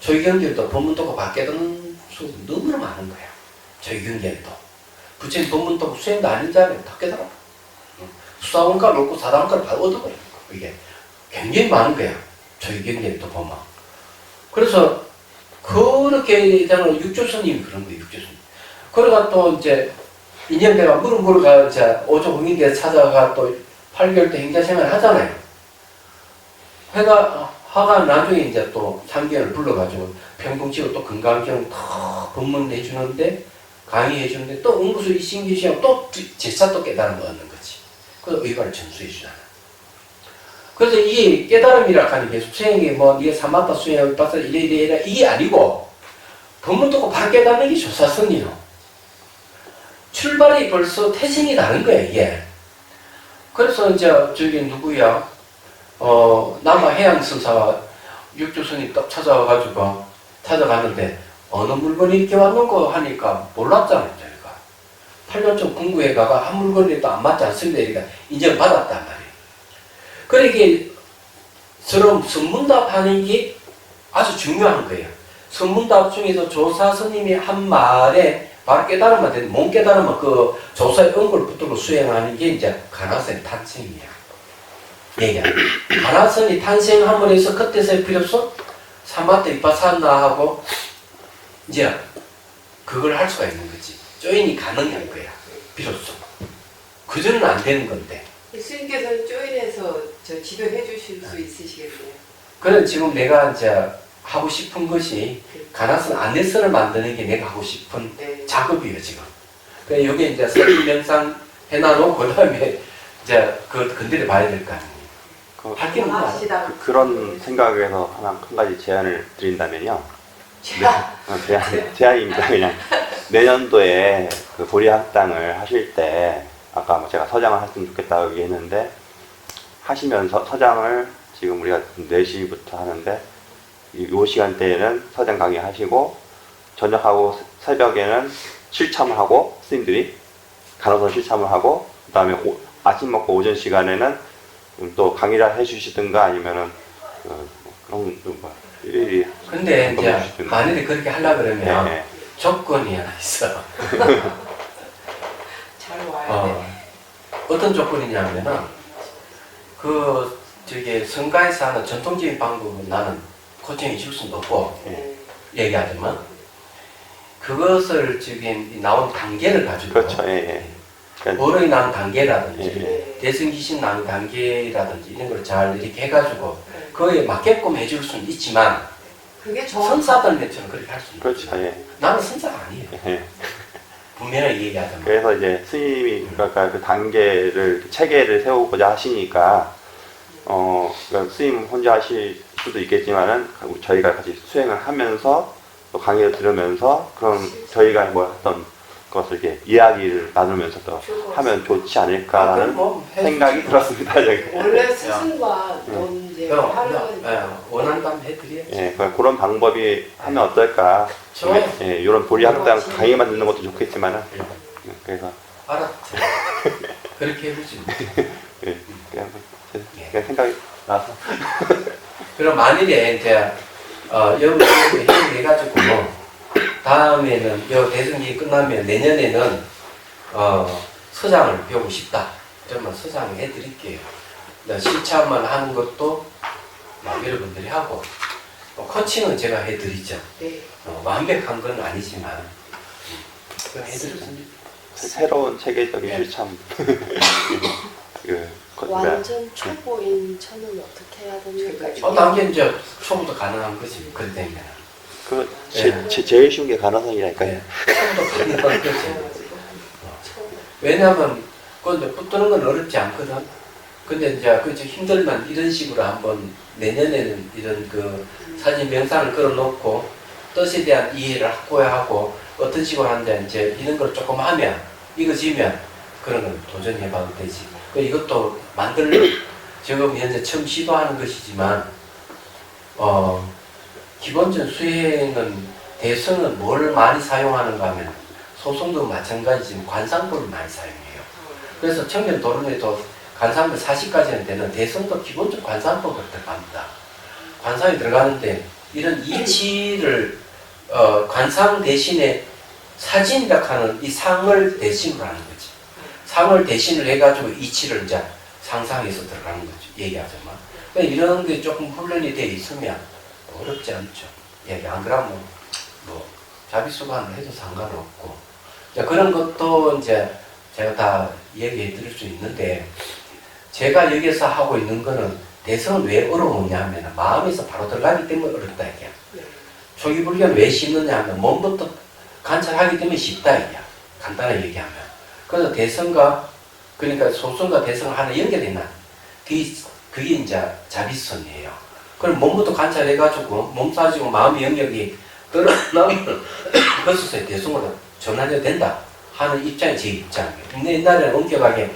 조기경전도 법문 듣고 바로 깨닫는 수 너무나 많은 거야. 조기경전도 부처님 법문 듣고 수행도 아닌 자를 다 깨달아. 수사원가를 얻고 사단원가를 바로 얻어버려. 이게 굉장히 많은 거야. 조기경전도 보면. 그래서 그렇게 되는 육조스님이 그런 거예요. 육조스님. 그러다 또 이제 인연배가 물어가 이제 오조 공인대에 찾아가 또 8개월 때 행자생활을 하잖아요. 화가 나중에 이제 또 3개월 불러가지고 평동치고 또 건강경 다 법문 해주는데 강의해주는데 또 응구수 이신기시하고 또 제차 또 깨달음을 얻는 거지. 그래서 의가를 전수해주잖아. 그래서 이게 깨달음이라 하는 게 수행이 뭐 이게 사마타 수행 빠서 이래 이게 아니고 법문 듣고 바로 깨닫는 게 조사선이요. 출발이 벌써 태생이 다른 거야 이게. 그래서 이제 저기 누구야 남아 해양선사가 육조선이 딱 찾아가는데 어느 물건이 이렇게 왔는 거 하니까 몰랐잖아요 저희가. 8년쯤 궁구해가가 한 물건이 또 안 맞지 않습니다. 그러니까 인정받았단 말이에요. 그래 이게 서로 선문답하는 게 아주 중요한 거예요. 선문답 중에서 조사 스님이 한 말에 바로 깨달으면 되는데 못 깨달으면 그 조사의恩을 붙들고 수행하는 게 이제 가나선의 탄생이야. 얘기하는 가나선이 탄생함으로 해서 그때서야 비로소 사마타 이파사나하고 이제 그걸 할 수가 있는 거지. 조인이 가능한 거야. 비로소. 그전은 안 되는 건데. 스님께서는 조인해서 저 지도해 주실 수 있으시겠네요. 그래 지금 내가 이제 하고 싶은 것이 가나선 안내서를 만드는 게 내가 하고 싶은 네. 작업이에요 지금. 그래 여기 이제 서기명상 해놔놓고 그다음에 이제 그 건드려 봐야 될 거 아니에요. 할 게 없나? 합시다. 그런 생각에서 한 가지 제안을 드린다면요. 제안입니다. 그냥 내년도에 그 보리학당을 하실 때 아까 뭐 제가 서장을 했으면 좋겠다고 얘기했는데 하시면서 서장을 지금 우리가 4시부터 하는데 이 시간대에는 서장 강의하시고 저녁하고 새벽에는 실참을 하고 스님들이 간호선 실참을 하고 그 다음에 아침 먹고 오전 시간에는 또 강의를 해주시든가 아니면은 그런 뭐 일일이 근데 이제 해주시든가. 만약에 그렇게 하려고 그러면 네. 조건이 하나 있어. 잘 와야 돼. 어떤 조건이냐면은 그 저기 성가에서 하는 전통적인 방법은 나는 코칭해 줄 수는 없고 네. 얘기하자면 그것을 저기 나온 단계를 가지고 그렇죠. 예. 그러니까 어른이 나온 단계라든지 예. 대승기신 나온 단계라든지 이런 걸 잘 이렇게 해가지고 네. 그거에 맞게끔 해줄 수는 있지만 그게 선사들처럼 그렇게 할 수는 그렇죠. 없어요. 예. 나는 선사가 아니에요. 예. 분명히 얘기하자면. 그래서 이제 스님이 그러니까 그 단계를 체계를 세우고자 하시니까 그러니까 스님 혼자 하실 수도 있겠지만은 저희가 같이 수행을 하면서 또 강의를 들으면서 그런 저희가 뭐 했던 것을 이렇게 이야기를 나누면서 또 하면 좋지 않을까라는 생각이 들었습니다. 원래 스승과 넌 이제 하는 원한다면 해드려야지. 예, 그런 방법이 하면 어떨까? 좋아요. 예, 이런 보리학당 강의만 듣는 것도 좋겠지만은 그래서 알았지. 그렇게 해보지. 예, 그냥 생각이 나서. 그럼 만일에 이제 여기 해가지고 다음에는 요 대승기 끝나면 내년에는 서장을 배우고 싶다. 그러면 서장을 해드릴게요. 실참만 하는 것도 막 여러분들이 하고 코칭은 제가 해드리죠. 네. 완벽한 건 아니지만 그거 해드릴 수 새로운 체계적인 참 완전 초보인 저는 어떻게 해야 됩니까? 당연히 이제 초보도 가능한 거지. 그럴 때면. 제일 쉬운 게 가나선이라니까요. 네. 초보도 가능한 거지. 왜냐하면 그 이제 붙드는 건 어렵지 않거든. 근데 이제 그 힘들면 이런 식으로 한번 내년에는 이런 그 사진 명상을 걸어놓고 뜻에 대한 이해를 확보해야 하고 어떤 식으로 하는지 이제 이런 걸 조금 하면 익어지면 그런 걸 도전해봐도 되지. 그 이것도 지금 현재 처음 시도하는 것이지만 기본적인 수행은 대성은 뭘 많이 사용하는가 하면 소송도 마찬가지지만 관상법을 많이 사용해요. 그래서 청년 도론에도 관상법 40까지는 되는 대성도 기본적 관상법을 들어갑니다. 관상이 들어가는데 이런 이치를 관상 대신에 사진이라 하는 이 상을 대신으로 하는 거지. 상을 대신을 해가지고 이치를 이제 상상해서 들어가는 거죠. 얘기하자면. 그러니까 이런 게 조금 훈련이 돼 있으면 어렵지 않죠. 예, 안 그러면 뭐 자비수관을 해도 상관없고. 자, 그런 것도 이제 제가 다 얘기해 드릴 수 있는데 제가 여기서 하고 있는 거는 대성은 왜 어려우냐 하면 마음에서 바로 들어가기 때문에 어렵다 이게. 초기 불교는 왜 쉽느냐 하면 몸부터 관찰하기 때문에 쉽다 이야. 간단하게 얘기하면. 그래서 대성과 그러니까 소성과 대성을 하나 연결해놔. 그게 이제 자비선이에요. 그럼 몸부터 관찰해가지고 몸 사지고 마음의 영역이 드러나면 그것에 대성으로 전환해도 된다 하는 입장이 제 입장이에요. 근데 옛날에는 엄격하게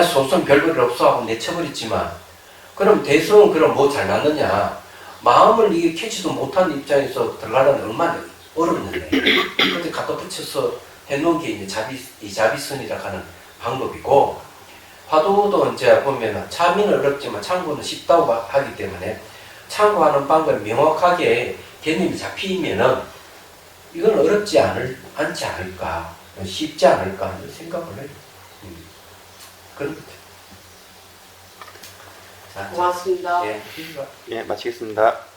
소성 별볼일 없어 하고 내쳐버렸지만 그럼 대성은 그럼 뭐 잘났느냐 마음을 이게 캐치도 못하는 입장에서 들어가려면 얼마나 어렵는데 그런데 갖다 붙여서 해놓은 게 이제 자비선이라 하는 방법이고 화두도 이제 보면 참여는 어렵지만 참고는 쉽다고 하기 때문에 참고하는 방법이 명확하게 개념이 잡히면은 이건 어렵지 않지 않을까 쉽지 않을까 하는 생각을 해요. 그런 거죠. 고맙습니다. 예. 예, 마치겠습니다.